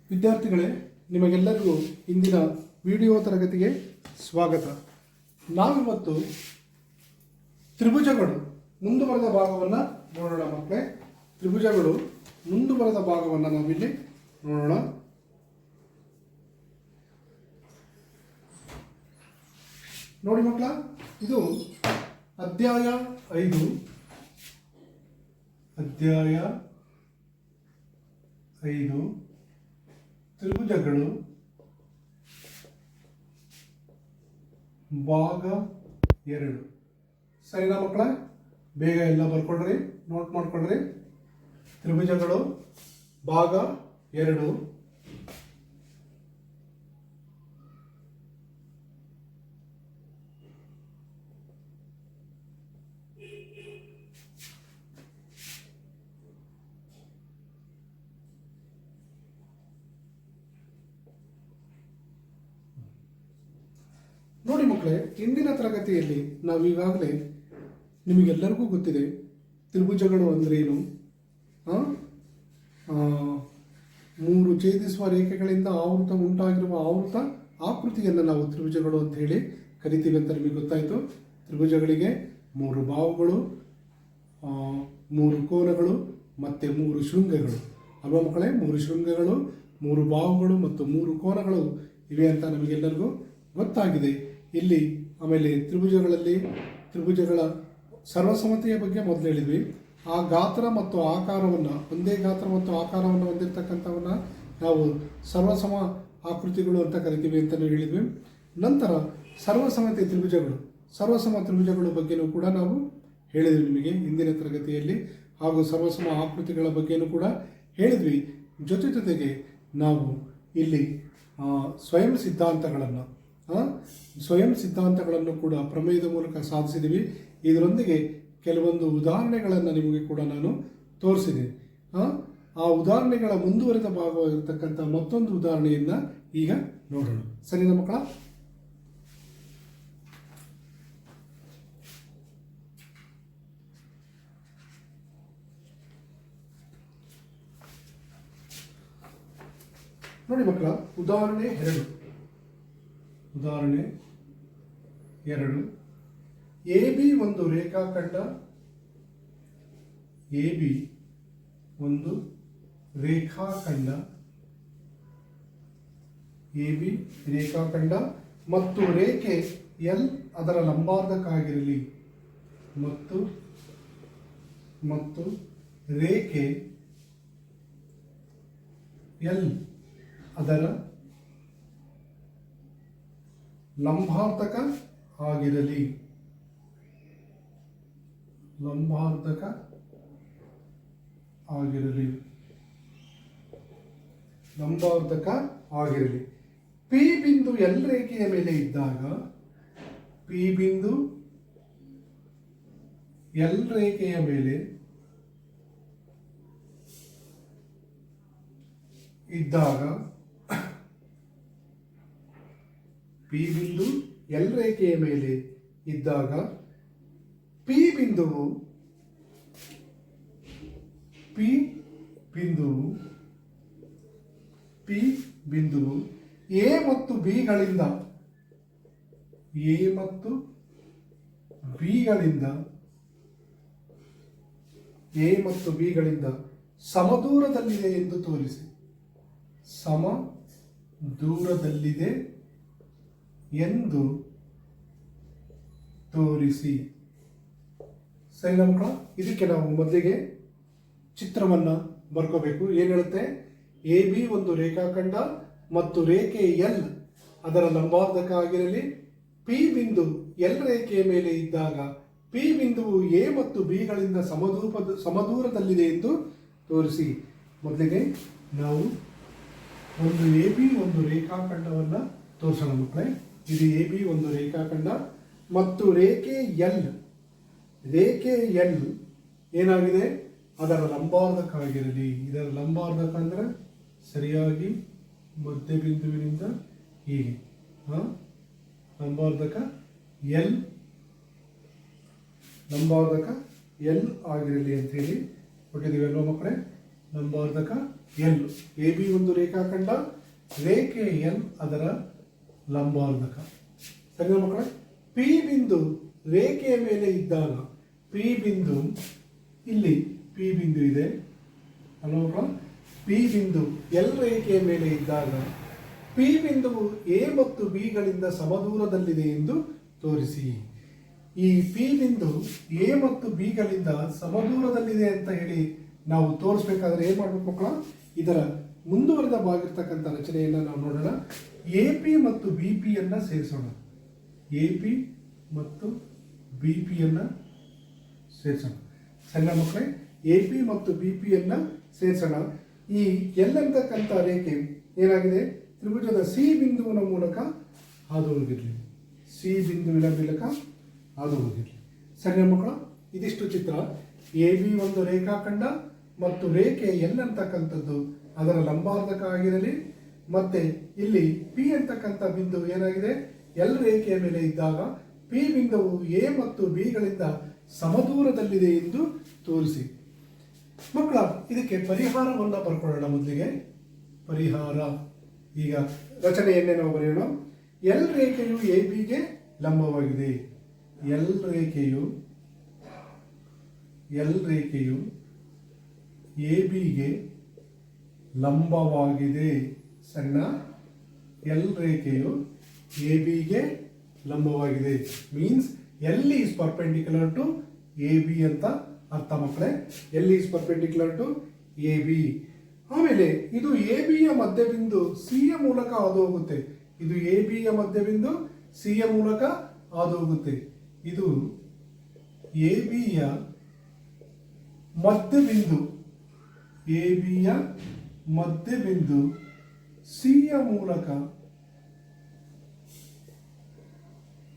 ವಿದ್ಯಾರ್ಥಿಗಳೇ, ನಿಮಗೆಲ್ಲರಿಗೂ ಇಂದಿನ ವಿಡಿಯೋ ತರಗತಿಗೆ ಸ್ವಾಗತ. ನಾವಿವತ್ತು ತ್ರಿಭುಜಗಳು ಮುಂದುವರೆದ ಭಾಗವನ್ನು ನೋಡೋಣ ಮಕ್ಕಳೇ. ತ್ರಿಭುಜಗಳು ಮುಂದುವರೆದ ಭಾಗವನ್ನು ನಾವಿಲ್ಲಿ ನೋಡೋಣ. ನೋಡಿ ಮಕ್ಕಳ, ಇದು ಅಧ್ಯಾಯ 5 ತ್ರಿಭುಜಗಳು ಭಾಗ 2. ಸರಿನಾ ಮಕ್ಕಳ? ಬೇಗ ಎಲ್ಲ ಬರ್ಕೊಳ್ರಿ, ನೋಟ್ ಮಾಡ್ಕೊಳ್ರಿ. ತ್ರಿಭುಜಗಳು ಭಾಗ 2. ನೋಡಿ ಮಕ್ಕಳೇ, ಇಂದಿನ ತರಗತಿಯಲ್ಲಿ ನಾವು ಈಗಾಗಲೇ ನಿಮಗೆಲ್ಲರಿಗೂ ಗೊತ್ತಿದೆ ತ್ರಿಭುಜಗಳು ಅಂದ್ರೇನು. 3 ಛೇದಿಸುವ ರೇಖೆಗಳಿಂದ ಆವೃತ ಉಂಟಾಗಿರುವ ಆವೃತ ಆಕೃತಿಯನ್ನು ನಾವು ತ್ರಿಭುಜಗಳು ಅಂತ ಹೇಳಿ ಕರಿತೀವಿ ಅಂತ ನಿಮಗೆ ಗೊತ್ತಾಯಿತು. ತ್ರಿಭುಜಗಳಿಗೆ 3 ಬಾಹುಗಳು, 3 ಕೋನಗಳು ಮತ್ತು 3 ಶೃಂಗಗಳು ಅಲ್ವಾ ಮಕ್ಕಳೇ? 3 ಶೃಂಗಗಳು, 3 ಬಾಹುಗಳು ಮತ್ತು 3 ಕೋನಗಳು ಇವೆ ಅಂತ ನಮಗೆಲ್ಲರಿಗೂ ಗೊತ್ತಾಗಿದೆ. ಇಲ್ಲಿ ಆಮೇಲೆ ತ್ರಿಭುಜಗಳ ಸರ್ವಸಮತೆಯ ಬಗ್ಗೆ ಮೊದಲು ಹೇಳಿದ್ವಿ. ಆ ಗಾತ್ರ ಮತ್ತು ಆಕಾರವನ್ನು, ಒಂದೇ ಗಾತ್ರ ಮತ್ತು ಆಕಾರವನ್ನು ಹೊಂದಿರತಕ್ಕಂಥವನ್ನ ನಾವು ಸರ್ವಸಮ ಆಕೃತಿಗಳು ಅಂತ ಕರಿತೀವಿ ಅಂತ ಹೇಳಿದ್ವಿ. ನಂತರ ಸರ್ವಸಮ ತ್ರಿಭುಜಗಳು ಬಗ್ಗೆನೂ ಕೂಡ ನಾವು ಹೇಳಿದ್ವಿ ನಿಮಗೆ ಹಿಂದಿನ ತರಗತಿಯಲ್ಲಿ. ಹಾಗೂ ಸರ್ವಸಮ ಆಕೃತಿಗಳ ಬಗ್ಗೆನೂ ಕೂಡ ಹೇಳಿದ್ವಿ. ಜೊತೆಗೆ ನಾವು ಇಲ್ಲಿ ಸ್ವಯಂ ಸಿದ್ಧಾಂತಗಳನ್ನು ಕೂಡ ಪ್ರಮೇಯದ ಮೂಲಕ ಸಾಧಿಸಿದ್ದೀವಿ. ಇದರೊಂದಿಗೆ ಕೆಲವೊಂದು ಉದಾಹರಣೆಗಳನ್ನು ನಿಮಗೆ ಕೂಡ ನಾನು ತೋರಿಸಿದ್ದೀನಿ. ಆ ಉದಾಹರಣೆಗಳ ಮುಂದುವರೆದ ಭಾಗವಾಗಿರ್ತಕ್ಕಂಥ ಮತ್ತೊಂದು ಉದಾಹರಣೆಯನ್ನು ಈಗ ನೋಡೋಣ. ಸರಿನಾ ಮಕ್ಕಳ? ನೋಡಿ ಮಕ್ಕಳ, ಉದಾಹರಣೆ 2. AB ಒಂದು ರೇಖಾಖಂಡ, ಮತ್ತು ರೇಖೆ L ಅದರ ಲಂಬಾರ್ಧಕ್ಕಾಗಿರಲಿ ಮತ್ತು ರೇಖೆ L ಅದರ ಲಂಬಾರ್ಧಕ ಆಗಿರಲಿ. P ಬಿಂದು L ರೇಖೆಯ ಮೇಲೆ ಇದ್ದಾಗ, P ಬಿಂದು L ರೇಖೆಯ ಮೇಲೆ ಇದ್ದಾಗ P ಬಿಂದುವು A ಮತ್ತು B ಗಳಿಂದ ಸಮದೂರದಲ್ಲಿದೆ ಎಂದು ತೋರಿಸಿ. ಸರಿ ಮಕ್ಕಳ, ಇದಕ್ಕೆ ನಾವು ಮೊದಲಿಗೆ ಚಿತ್ರವನ್ನು ಬರ್ಕೋಬೇಕು. ಏನು ಹೇಳುತ್ತೆ? AB ಒಂದು ರೇಖಾಖಂಡ ಮತ್ತು ರೇಖೆ L ಅದರ ಲಂಬಾರ್ಧಕ ಆಗಿರಲಿ. P ಬಿಂದು L ರೇಖೆಯ ಮೇಲೆ ಇದ್ದಾಗ P ಬಿಂದುವು A ಮತ್ತು B ಗಳಿಂದ ಸಮದೂರದಲ್ಲಿದೆ ಎಂದು ತೋರಿಸಿ. ಮೊದಲಿಗೆ ನಾವು ಒಂದು AB ಒಂದು ರೇಖಾಖಂಡವನ್ನು ತೋರಿಸೋಣ ಮಕ್ಕಳೇ. ಇದು AB ಒಂದು ರೇಖಾಖಂಡ ಮತ್ತು ರೇಖೆ L ಏನಾಗಿದೆ? ಅದರ ಲಂಬಾರ್ಧಕ ಆಗಿರಲಿ. ಇದರ ಲಂಬಾರ್ಧಕ ಅಂದರೆ ಸರಿಯಾಗಿ ಮಧ್ಯ ಬಿಂದುವಿನಿಂದ ಹೀಗೆ ಲಂಬಾರ್ಧಕ L ಆಗಿರಲಿ ಅಂತ ಹೇಳಿ ಕೊಟ್ಟಿದ್ದೀವಿ ಅಲ್ವಾ ಮಕ್ಕಳೇ? ಲಂಬಾರ್ಧಕ ಎಲ್. ಎ ಬಿ ಒಂದು ರೇಖಾಖಂಡ, ರೇಖೆ ಎಲ್ ಅದರ ಲಂಬಾರ್ಧಕ. ಸರಿ ಮಕ್ಕಳೇ, ಪಿ ಬಿಂದು ರೇಖೆಯ ಮೇಲೆ ಇದ್ದಾಗ ಪಿ ಬಿಂದು ಇಲ್ಲಿ ಪಿ ಬಿಂದು ಇದೆ ಅಲ್ವಾ. ಪಿ ಬಿಂದು ಎಲ್ ರೇಖೆಯ ಮೇಲೆ ಇದ್ದಾಗ ಪಿ ಬಿಂದುವು ಎ ಮತ್ತು ಬಿಗಳಿಂದ ಸಮದೂರದಲ್ಲಿದೆ ಎಂದು ತೋರಿಸಿ. ಈ ಪಿ ಬಿಂದು ಎ ಮತ್ತು ಬಿಗಳಿಂದ ಸಮದೂರದಲ್ಲಿದೆ ಅಂತ ಹೇಳಿ ನಾವು ತೋರಿಸ್ಬೇಕಾದ್ರೆ ಏನ್ ಮಾಡ್ಬೇಕು ಮಕ್ಕಳ, ಇದರ ಮುಂದುವರೆದ ಭಾಗಿರ್ತಕ್ಕಂಥ ರಚನೆಯನ್ನ ನಾವು ನೋಡೋಣ. ಎ ಪಿ ಮತ್ತು ಬಿ ಪಿ ಯನ್ನ ಸೇರಿಸೋಣ. ಎ ಪಿ ಮತ್ತು ಬಿ ಪಿ ಯನ್ನ ಸೇರಿಸೋಣ. ಸಣ್ಣ ಮಕ್ಕಳೇ, ಎ ಪಿ ಮತ್ತು ಬಿ ಪಿ ಯನ್ನ ಸೇರಿಸೋಣ. ಈ ಎಲ್ ಅಂತಕ್ಕಂಥ ರೇಖೆ ಏನಾಗಿದೆ, ತ್ರಿಭುಜದ ಸಿ ಬಿಂದುವಿನ ಮೂಲಕ ಹಾದು ಹೋಗಿರಲಿ. ಸಿ ಬಿಂದುವಿನ ಮೂಲಕ ಹಾದು ಹೋಗಿರಲಿ. ಸರಿ ಮಕ್ಕಳ, ಇದಿಷ್ಟು ಚಿತ್ರ. ಎ ಬಿ ಒಂದು ರೇಖಾಖಂಡ ಮತ್ತು ರೇಖೆ ಎಲ್ ಅಂತಕ್ಕಂಥದ್ದು ಅದರ ಲಂಬಾರ್ಧಕ ಆಗಿರಲಿ. ಮತ್ತೆ ಇಲ್ಲಿ ಪಿ ಅಂತಕ್ಕಂಥ ಬಿಂದು ಏನಾಗಿದೆ, ಎಲ್ ರೇಖೆಯ ಮೇಲೆ ಇದ್ದಾಗ ಪಿ ಬಿಂದುವು ಎ ಮತ್ತು ಬಿಗಳಿಂದ ಸಮದೂರದಲ್ಲಿದೆ ಎಂದು ತೋರಿಸಿ. ಮಕ್ಕಳ, ಇದಕ್ಕೆ ಪರಿಹಾರವನ್ನ ಬರ್ಕೊಳ್ಳೋಣ. ಮೊದಲಿಗೆ ಪರಿಹಾರ. ಈಗ ರಚನೆಯನ್ನೇ ನಾವು ಬರೆಯೋಣ. ಎಲ್ ರೇಖೆಯು ಎ ಬಿಗೆ ಲಂಬವಾಗಿದೆ. ಎಲ್ ರೇಖೆಯು ಎ ಬಿಗೆ ಲಂಬವಾಗಿದೆ. ಸಣ್ಣ, ಎಲ್ ರೇಖೆಯು ಎ ಬಿಗೆ ಲಂಬವಾಗಿದೆ means L is perpendicular to A B ಅಂತ ಅರ್ಥ ಮಕ್ಕಳೇ. L is perpendicular to A B. ಆಮೇಲೆ ಇದು ಎ ಬಿಯ ಮಧ್ಯಬಿಂದು ಸಿ ಯ ಮೂಲಕ ಹಾದು ಹೋಗುತ್ತೆ. ಇದು ಎ ಬಿಯ ಮಧ್ಯಬಿಂದು ಸಿ ಯ ಮೂಲಕ ಹಾದು ಹೋಗುತ್ತೆ. ಇದು ಎ ಬಿಯ ಮಧ್ಯಬಿಂದು, ಎ ಬಿಯ ಮಧ್ಯಬಿಂದು ಸಿ ಯ ಮೂಲಕ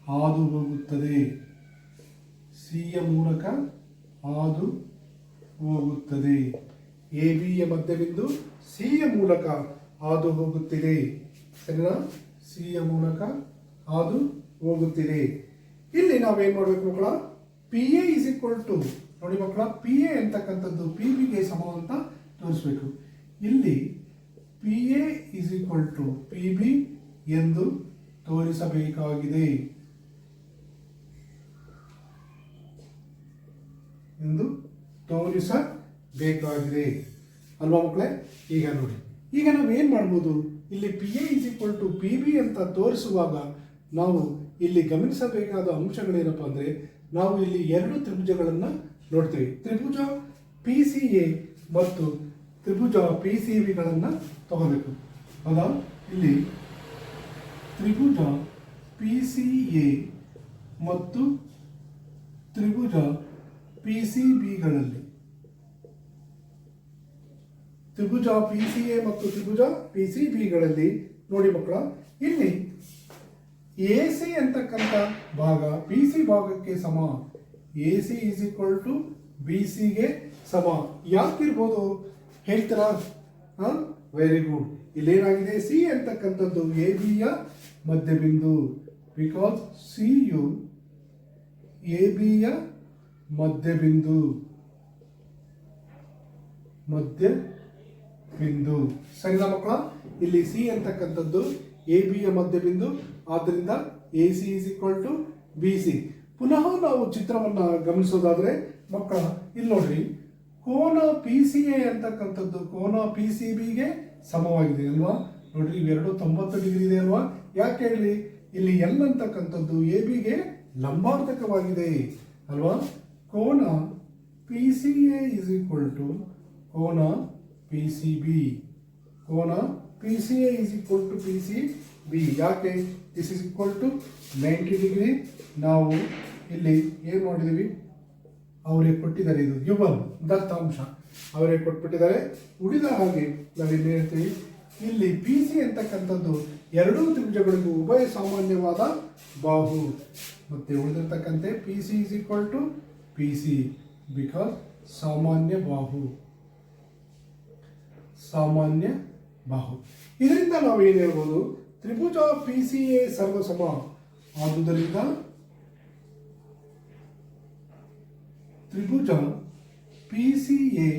ಹಾದು ಹೋಗುತ್ತದೆ. ಸಿ ಯ ಮೂಲಕ ಹಾದು ಹೋಗುತ್ತದೆ. ಎ ಬಿಯ ಮಧ್ಯಬಿಂದು ಸಿ ಯ ಮೂಲಕ ಹಾದು ಹೋಗುತ್ತಿದೆ. ಸರಿನಾ? ಸಿ ಯ ಮೂಲಕ ಹಾದು ಹೋಗುತ್ತಿದೆ. ಇಲ್ಲಿ ನಾವೇನ್ ಮಾಡ್ಬೇಕು ಮಕ್ಕಳ, P A is equal to, ನೋಡಿ ಮಕ್ಕಳ, ಪಿ ಎ ಅಂತಕ್ಕಂಥದ್ದು ಪಿ ಬಿಗೆ ಸಮ ಅಂತ ತೋರಿಸ್ಬೇಕು. ಇಲ್ಲಿ P A is equal to P B ಎಂದು ತೋರಿಸಬೇಕಾಗಿದೆ ಅಲ್ವಾ ಮಕ್ಕಳೇ. ಈಗ ನೋಡಿ, ಈಗ ನಾವು ಏನ್ ಮಾಡ್ಬೋದು, ಇಲ್ಲಿ P A is equal to P B ಅಂತ ತೋರಿಸುವಾಗ ನಾವು ಇಲ್ಲಿ ಗಮನಿಸಬೇಕಾದ ಅಂಶಗಳೇನಪ್ಪ ಅಂದ್ರೆ, ನಾವು ಇಲ್ಲಿ ಎರಡು ತ್ರಿಭುಜಗಳನ್ನ ನೋಡ್ತೀವಿ. ತ್ರಿಭುಜ ಪಿ ಸಿ ಎ ಮತ್ತು ತ್ರಿಭುಜ ಪಿ ಸಿ ಬಿಗಳನ್ನ ತಗೋಬೇಕು. ಹೌದಾ? ಇಲ್ಲಿ ತ್ರಿಭುಜ ಪಿ ಸಿ ಎ ಮತ್ತು ತ್ರಿಭುಜ ಪಿ ಸಿ ಬಿಗಳಲ್ಲಿ, ತ್ರಿಭುಜ ಪಿ ಸಿ ಎ ಮತ್ತು ತ್ರಿಭುಜ ಪಿ ಸಿ ಬಿಗಳಲ್ಲಿ ನೋಡಿ ಮಕ್ಕಳ, ಇಲ್ಲಿ ಎ ಸಿ ಅಂತಕ್ಕಂಥ ಭಾಗ ಬಿ ಸಿ ಭಾಗಕ್ಕೆ ಸಮ. A C is equal to B ಸಿಗೆ ಸಮ. ಯಾಕಿರ್ಬೋದು ಹೇಳ್ತೀರಾ? Very good. ಇಲ್ಲೇನಾಗಿದೆ, ಸಿ ಅಂತಕ್ಕಂಥದ್ದು ಎ ಬಿಯ ಮಧ್ಯಬಿಂದು. ಬಿಕಾಸ್ ಸಿ ಯು ಎ ಬಿಯ ಮಧ್ಯಬಿಂದು. ಸರಿನಾ ಮಕ್ಕಳ? ಇಲ್ಲಿ ಸಿ ಅಂತಕ್ಕಂಥದ್ದು ಎ ಬಿಯ ಮಧ್ಯಬಿಂದು. ಆದ್ದರಿಂದ A C is equal to B C. ಪುನಃ ನಾವು ಚಿತ್ರವನ್ನ ಗಮನಿಸೋದಾದ್ರೆ ಮಕ್ಕಳ, ಇಲ್ಲಿ ನೋಡ್ರಿ, ಕೋನ ಪಿ ಸಿ ಎ ಅಂತಕ್ಕಂಥದ್ದು ಕೋನ ಪಿ ಸಿ ಬಿಗೆ ಸಮವಾಗಿದೆ ಅಲ್ವಾ? ನೋಡ್ರಿ, ಇವೆರಡು 90 ಡಿಗ್ರಿ ಇದೆ ಅಲ್ವಾ? ಯಾಕೆ ಹೇಳಿ, ಇಲ್ಲಿ ಎಲ್ ಅಂತಕ್ಕಂಥದ್ದು ಎ ಬಿಗೆ ಲಂಬಾರ್ಧಕವಾಗಿದೆ ಅಲ್ವಾ? ಕೋನ P C A is equal to ಕೋನ ಪಿ ಸಿ ಬಿ. ಕೋನ P C A is equal to P C B. ಯಾಕೆ? This is equal to 90 degree. ನಾವು ಇಲ್ಲಿ ಏನು ಮಾಡಿದೀವಿ, ಅವರೇ ಕೊಟ್ಟಿದ್ದಾರೆ, ಇದು ಗಿವನ್ ದತ್ತಾಂಶ ಅವರೇ ಕೊಟ್ಬಿಟ್ಟಿದ್ದಾರೆ. ಉಳಿದ ಹಾಗೆ ನಾವಿಲ್ಲಿ ಹೇಳ್ತೀವಿ, ಇಲ್ಲಿ ಪಿ ಸಿ ಅಂತಕ್ಕಂಥದ್ದು ಎರಡೂ ತ್ರಿಭುಜಗಳಿಗೂ ಉಭಯ ಸಾಮಾನ್ಯವಾದ ಬಾಹು. ಮತ್ತೆ ಉಳಿದಿರ್ತಕ್ಕಂತೆ P C is equal to P C because ಸಾಮಾನ್ಯ ಬಾಹು. ಸಾಮಾನ್ಯ ಬಾಹು. ಇದರಿಂದ ನಾವು ಏನು ಹೇಳ್ಬೋದು, ತ್ರಿಭುಜ ಪಿ ಸಿ ಎ ಸರ್ವಸಮ. ಆದುದರಿಂದ ತ್ರಿಭುಜ ಪಿ ಸಿ ಎ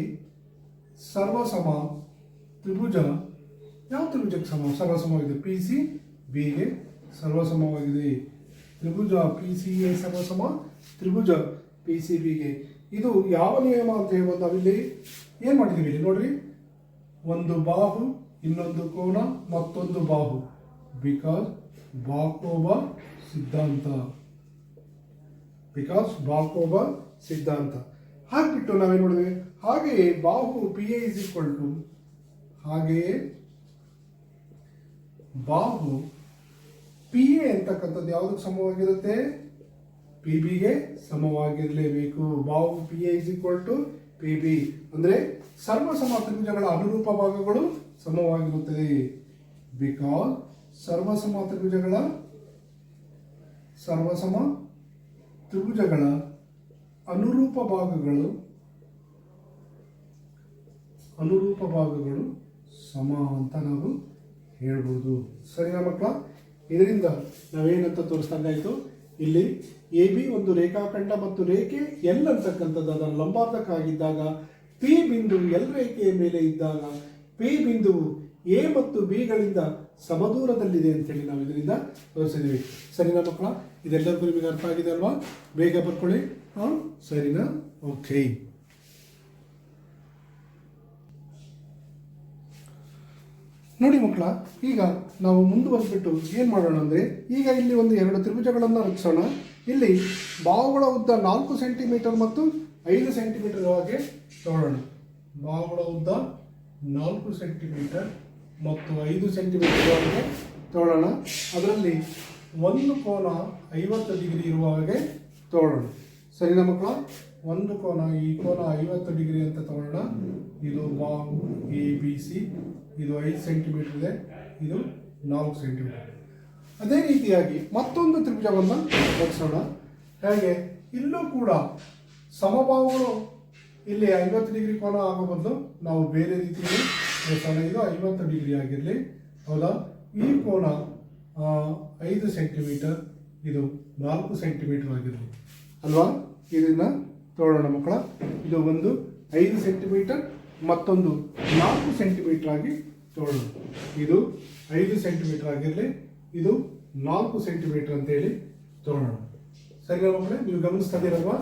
ಸರ್ವಸಮ ತ್ರಿಭುಜ ಯಾವ ತ್ರಿಭುಜಕ್ಕೆ ಸರ್ವಸಮವಾಗಿದೆ? ಪಿ ಸಿ ಬಿಗೆ ಸರ್ವಸಮವಾಗಿದೆ. ತ್ರಿಭುಜ ಪಿ ಸಿ ಎ ಸರ್ವಸಮ ತ್ರಿಭುಜ ಪಿ ಸಿ ಬಿಗೆ. ಇದು ಯಾವ ನಿಯಮ ಅಂತ ಹೇಳ್ಬೋದು? ನಾವಿಲ್ಲಿ ಏನು ಮಾಡಿದ್ದೀವಿ ಇಲ್ಲಿ ನೋಡ್ರಿ, ಒಂದು ಬಾಹು, ಇನ್ನೊಂದು ಕೋನ, ಮತ್ತೊಂದು ಬಾಹು. ಬಿಕಾಸ್ ಬಾಕೋಬ ಸಿದ್ಧಾಂತ. ಹಾಗ್ಬಿಟ್ಟು ನಾವೇನು ಮಾಡಿದ್ವಿ, ಹಾಗೆಯೇ ಬಾಹು P A is equal to, ಹಾಗೆಯೇ ಬಾಹು ಪಿ ಎ ಅಂತಕ್ಕಂಥದ್ದು ಯಾವುದಕ್ಕೆ ಸಮವಾಗಿರುತ್ತೆ? ಪಿ ಬಿಗೆ ಸಮವಾಗಿರಲೇಬೇಕು. ಬಾಹು P A is equal to P B ಅಂದರೆ ಸರ್ವಸಮ ತ್ರಿಭುಜಗಳ ಅನುರೂಪ ಭಾಗಗಳು ಸಮವಾಗಿರುತ್ತದೆ. ಬಿಕಾಸ್ ಸರ್ವಸಮ ತ್ರಿಭುಜಗಳ ಅನುರೂಪ ಭಾಗಗಳು ಸಮ ಅಂತ ನಾವು ಹೇಳ್ಬೋದು. ಸರಿನಾ ಮಕ್ಕಳ? ಇದರಿಂದ ನಾವೇನಂತ ತೋರಿಸ್ದಂಗಾಯಿತು, ಇಲ್ಲಿ ಎ ಬಿ ಒಂದು ರೇಖಾಖಂಡ ಮತ್ತು ರೇಖೆ ಎಲ್ ಅಂತಕ್ಕಂಥದ್ದು ಅದರ ಲಂಬಾರ್ಧಕ್ಕಾಗಿದ್ದಾಗ, ಪಿ ಬಿಂದು ಎಲ್ ರೇಖೆಯ ಮೇಲೆ ಇದ್ದಾಗ ಪಿ ಬಿಂದುವು ಎ ಮತ್ತು ಬಿಗಳಿಂದ ಸಮದೂರದಲ್ಲಿದೆ ಅಂತೇಳಿ ನಾವು ಇದರಿಂದ ತೋರಿಸಿದ್ದೀವಿ. ಸರಿನಾ ಮಕ್ಕಳ? ಇದೆಲ್ಲರಿಗೂ ನಿಮಗೆ ಅರ್ಥ ಆಗಿದೆ ಅಲ್ವಾ? ಬೇಗ ಬರ್ಕೊಳ್ಳಿ. ಸರಿನಾ? ಓಕೆ. ನೋಡಿ ಮಕ್ಕಳ, ಈಗ ನಾವು ಮುಂದುವರೆದ್ಬಿಟ್ಟು ಏನು ಮಾಡೋಣ ಅಂದರೆ, ಈಗ ಇಲ್ಲಿ ಒಂದು 2 ತ್ರಿಭುಜಗಳನ್ನು ರಚಿಸೋಣ. ಇಲ್ಲಿ ಬಾಹುಗಳ ಉದ್ದ 4 ಸೆಂಟಿಮೀಟರ್ ಮತ್ತು 5 ಸೆಂಟಿಮೀಟರ್ ಹಾಗೆ ತಗೊಳ್ಳೋಣ. ಬಾಹುಗಳ ಉದ್ದ 4 ಸೆಂಟಿಮೀಟರ್ ಮತ್ತು 5 ಸೆಂಟಿಮೀಟರ್ ಹಾಗೆ ತಗೊಳ್ಳೋಣ. ಅದರಲ್ಲಿ ಒಂದು ಕೋನ 50 ಡಿಗ್ರಿ ಇರುವ ಹಾಗೆ ತಗೊಳ್ಳೋಣ. ಸರಿನಾ ಮಕ್ಕಳ? ಒಂದು ಕೋನ, ಈ ಕೋನ 50 ಡಿಗ್ರಿ ಅಂತ ತಗೊಳ್ಳೋಣ. ಇದು ಬಾಹು ಎ ಬಿ ಸಿ, ಇದು 5 ಸೆಂಟಿಮೀಟರ್ ಇದೆ, ಇದು 4 ಸೆಂಟಿಮೀಟರ್. ಅದೇ ರೀತಿಯಾಗಿ ಮತ್ತೊಂದು ತ್ರಿಭುಜವನ್ನು ರಚಿಸೋಣ. ಹೇಗೆ? ಇಲ್ಲೂ ಕೂಡ ಸಮಬಾಹುಗಳು ಇಲ್ಲಿ 50 ಡಿಗ್ರಿ ಕೋನ ಆಗೋ ಬದಲು ನಾವು ಬೇರೆ ರೀತಿಯಲ್ಲಿ ರಚಿಸೋಣ. ಇದು 50 ಡಿಗ್ರಿ ಆಗಿರಲಿ, ಹೌದಾ? ಈ ಕೋನ 5 ಸೆಂಟಿಮೀಟರ್, ಇದು 4 ಸೆಂಟಿಮೀಟರ್ ಆಗಿರಲಿ ಅಲ್ವಾ? ಇದನ್ನು ತಗೊಳ್ಳೋಣ ಮಕ್ಕಳ. ಇದು ಒಂದು 5 ಸೆಂಟಿಮೀಟರ್, ಮತ್ತೊಂದು 4 ಸೆಂಟಿಮೀಟರ್ ಆಗಿ ತಗೊಳ್ಳೋಣ. ಇದು 5 ಸೆಂಟಿಮೀಟರ್ ಆಗಿರಲಿ, ಇದು 4 ಸೆಂಟಿಮೀಟರ್ ಅಂತೇಳಿ ತಗೊಳ್ಳೋಣ. ಸರಿ ಮಕ್ಕಳೇ, ನೀವು ಗಮನಿಸ್ತಾ ಇದ್ದೀರಲ್ವಾ?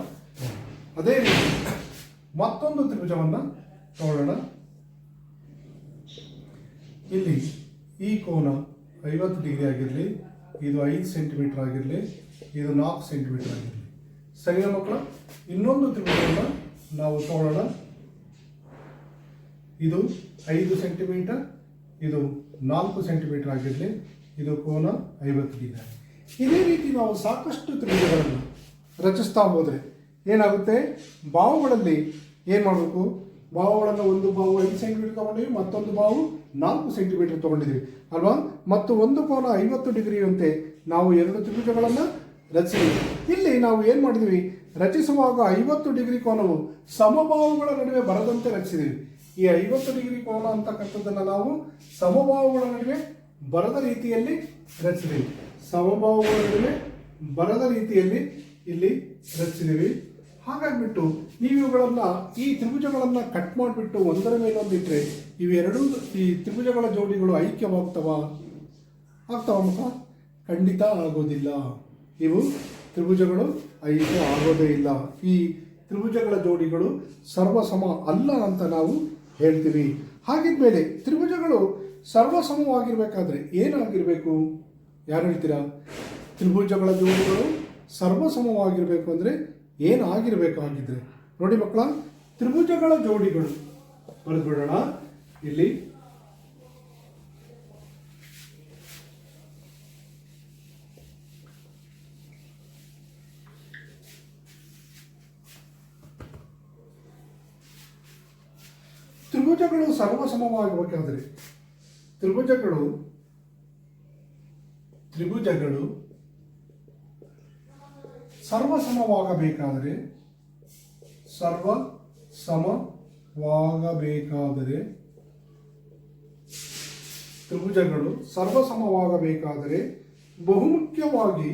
ಅದೇ ರೀತಿ ಮತ್ತೊಂದು ತ್ರಿಭುಜವನ್ನು ತಗೊಳ್ಳೋಣ. ಇಲ್ಲಿ ಈ ಕೋನ 50 ಡಿಗ್ರಿ ಆಗಿರಲಿ, ಇದು 5 ಸೆಂಟಿಮೀಟರ್ ಆಗಿರಲಿ, ಇದು 4 ಸೆಂಟಿಮೀಟರ್ ಆಗಿರಲಿ. ಸರಿನಾ ಮಕ್ಕಳ? ಇನ್ನೊಂದು ತ್ರಿಭುಜವನ್ನು ನಾವು ತಗೊಳ್ಳೋಣ. ಇದು 5 ಸೆಂಟಿಮೀಟರ್, ಇದು 4 ಸೆಂಟಿಮೀಟರ್ ಆಗಿರಲಿ, ಇದು ಕೋನ 50 ಡಿಗ್ರಿ. ಇದೇ ರೀತಿ ನಾವು ಸಾಕಷ್ಟು ತ್ರಿಭುಜಗಳನ್ನು ರಚಿಸ್ತಾ ಹೋದರೆ ಏನಾಗುತ್ತೆ? ಬಾಹುಗಳಲ್ಲಿ ಏನು ಮಾಡಬೇಕು? ಬಾಹುಗಳನ್ನು ಒಂದು ಬಾಹು 5 ಸೆಂಟಿಮೀಟರ್ ತೊಗೊಂಡಿವಿ, ಮತ್ತೊಂದು ಬಾಹು 4 ಸೆಂಟಿಮೀಟರ್ ತೊಗೊಂಡಿದ್ದೀವಿ ಅಲ್ವಾ? ಮತ್ತು ಒಂದು ಕೋನ 50 ಡಿಗ್ರಿ ಅಂತೆ ನಾವು 2 ತ್ರಿಭುಜಗಳನ್ನು ರಚಿಸಿದ್ವಿ. ಇಲ್ಲಿ ನಾವು ಏನು ಮಾಡಿದ್ವಿ? ರಚಿಸುವಾಗ 50 ಡಿಗ್ರಿ ಕೋನವು ಸಮಬಾಹುಗಳ ನಡುವೆ ಬರದಂತೆ ರಚಿಸಿದ್ದೀವಿ. ಈ 50 ಡಿಗ್ರಿ ಕೋನ ಅಂತಕ್ಕಂಥದ್ದನ್ನು ನಾವು ಸಮಬಾಹುಗಳ ನಡುವೆ ಬರದ ರೀತಿಯಲ್ಲಿ ರಚಿಸಿದ್ದೀವಿ. ಸಮಬಾಹುಗಳ ನಡುವೆ ಬರದ ರೀತಿಯಲ್ಲಿ ಇಲ್ಲಿ ರಚಿಸಿದ್ದೀವಿ. ಹಾಗಾಗಿಬಿಟ್ಟು ನೀವು ಇವುಗಳನ್ನು, ಈ ತ್ರಿಭುಜಗಳನ್ನು ಕಟ್ ಮಾಡಿಬಿಟ್ಟು ಒಂದರ ಮೇಲೊಂದು ಇಟ್ಟರೆ ಇವೆರಡೂ ಈ ತ್ರಿಭುಜಗಳ ಜೋಡಿಗಳು ಐಕ್ಯವಾಗ್ತವ ಮಕ್ಕ? ಖಂಡಿತ ಆಗೋದಿಲ್ಲ. ಇವು ತ್ರಿಭುಜಗಳು ಐಕ್ಯ ಆಗೋದೇ ಇಲ್ಲ. ಈ ತ್ರಿಭುಜಗಳ ಜೋಡಿಗಳು ಸರ್ವಸಮ ಅಲ್ಲ ಅಂತ ನಾವು ಹೇಳ್ತೀವಿ. ಹಾಗಿದ್ಮೇಲೆ ತ್ರಿಭುಜಗಳು ಸರ್ವಸಮವಾಗಿರ್ಬೇಕಾದ್ರೆ ಏನಾಗಿರಬೇಕು? ಯಾರು ಹೇಳ್ತೀರಾ? ತ್ರಿಭುಜಗಳ ಜೋಡಿಗಳು ಸರ್ವಸಮವಾಗಿರಬೇಕು ಅಂದರೆ ಏನಾಗಿರಬೇಕಾಗಿದ್ರೆ ನೋಡಿ ಮಕ್ಕಳ, ತ್ರಿಭುಜಗಳ ಜೋಡಿಗಳು ಬರೆದ್ಬಿಡೋಣ. ಇಲ್ಲಿ ತ್ರಿಭುಜಗಳು ಸರ್ವಸಮವಾಗಬೇಕಾದ್ರೆ ತ್ರಿಭುಜಗಳು ಸರ್ವಸಮವಾಗಬೇಕಾದರೆ ತ್ರಿಭುಜಗಳು ಸರ್ವಸಮವಾಗಬೇಕಾದರೆ ಬಹುಮುಖ್ಯವಾಗಿ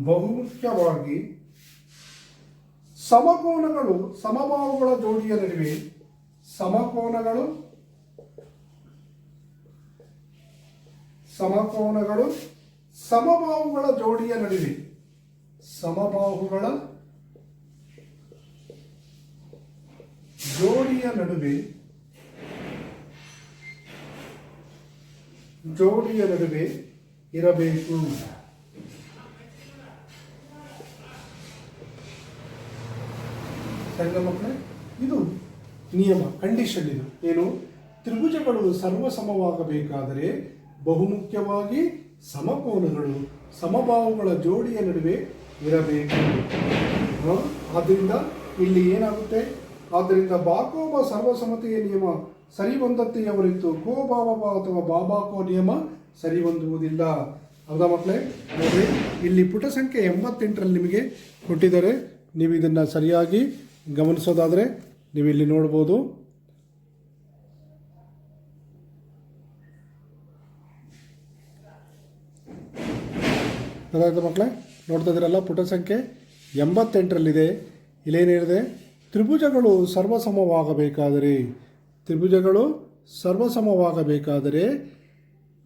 ಬಹುಮುಖ್ಯವಾಗಿ ಸಮಕೋನಗಳು ಸಮಬಾಹುಗಳ ಜೋಡಿಯ ನಡುವೆ ಸಮಕೋನಗಳು ಸಮಬಾಹುಗಳ ಜೋಡಿಯ ನಡುವೆ ಸಮಬಾಹುಗಳ ಜೋಡಿಯ ನಡುವೆ ಇರಬೇಕು. ಸರಿನಾ ಮಕ್ಕಳೇ? ಇದು ನಿಯಮ, ಕಂಡೀಷನ್. ಇದು ಏನು? ತ್ರಿಭುಜಗಳು ಸರ್ವಸಮವಾಗಬೇಕಾದರೆ ಬಹುಮುಖ್ಯವಾಗಿ ಸಮಕೋನಗಳು ಸಮಬಾಹುಗಳ ಜೋಡಿಯ ನಡುವೆ ಇರಬೇಕು. ಆದ್ದರಿಂದ ಇಲ್ಲಿ ಏನಾಗುತ್ತೆ? ಆದ್ದರಿಂದ ಬಾಕೋಬ ಸರ್ವಸಮತೆಯ ನಿಯಮ ಸರಿಹೊಂದತೆಯ ಹೊರತು ಕೋಬಾಬ ಅಥವಾ ಬಾಬಾಕೋ ನಿಯಮ ಸರಿಹೊಂದುವುದಿಲ್ಲ. ಹೌದಾ ಮಕ್ಕಳೇ? ನೋಡಿ, ಇಲ್ಲಿ ಪುಟ ಸಂಖ್ಯೆ 88ರಲ್ಲಿ ನಿಮಗೆ ಕೊಟ್ಟಿದ್ದಾರೆ. ನೀವು ಇದನ್ನು ಸರಿಯಾಗಿ ಗಮನಿಸೋದಾದರೆ ನೀವು ಇಲ್ಲಿ ನೋಡ್ಬೋದು. ಗೊತ್ತಾಯ್ತು ಮಕ್ಕಳೇ? ನೋಡ್ತಾ ಇದ್ದೀರಲ್ಲ, ಪುಟ ಸಂಖ್ಯೆ 88ರಲ್ಲಿದೆ. ಇಲ್ಲೇನಿದೆ? ತ್ರಿಭುಜಗಳು ಸರ್ವಸಮವಾಗಬೇಕಾದರೆ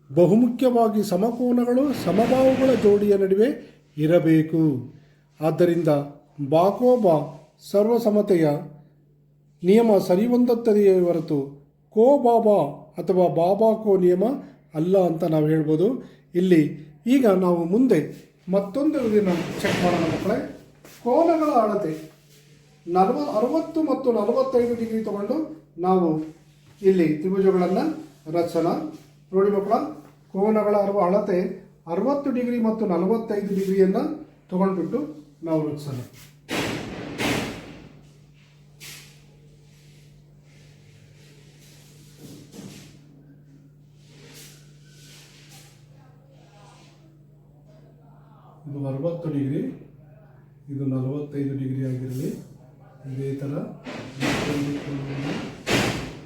ಬಹುಮುಖ್ಯವಾಗಿ ಸಮಕೋನಗಳು ಸಮಬಾಹುಗಳ ಜೋಡಿಯ ನಡುವೆ ಇರಬೇಕು. ಆದ್ದರಿಂದ ಬಾಕೋಬ ಸರ್ವಸಮತೆಯ ನಿಯಮ ಸರಿಹೊಂದುತ್ತದೆಯೇ ಹೊರತು ಕೋ ಬಾಬಾ ಅಥವಾ ಬಾಬಾಕೋ ನಿಯಮ ಅಲ್ಲ ಅಂತ ನಾವು ಹೇಳ್ಬೋದು. ಇಲ್ಲಿ ಈಗ ನಾವು ಮುಂದೆ ಮತ್ತೊಂದು ಇದನ್ನು ಚೆಕ್ ಮಾಡೋಣ ಮಕ್ಕಳೇ. ಕೋನಗಳ ಅಳತೆ 60 ಮತ್ತು 45 ಡಿಗ್ರಿ ತಗೊಂಡು ನಾವು ಇಲ್ಲಿ ತ್ರಿಭುಜಗಳನ್ನು ರಚನ. ನೋಡಿ ಮಕ್ಕಳ, ಕೋನಗಳ ಅಳತೆ 60 ಡಿಗ್ರಿ ಮತ್ತು 45 ಡಿಗ್ರಿಯನ್ನು ತಗೊಂಡ್ಬಿಟ್ಟು ನಾವು ರಚಿಸೋಣ. ಇದು 60 ಡಿಗ್ರಿ, ಇದು 45 ಡಿಗ್ರಿ ಆಗಿರಲಿ. ಇದೇ ಥರ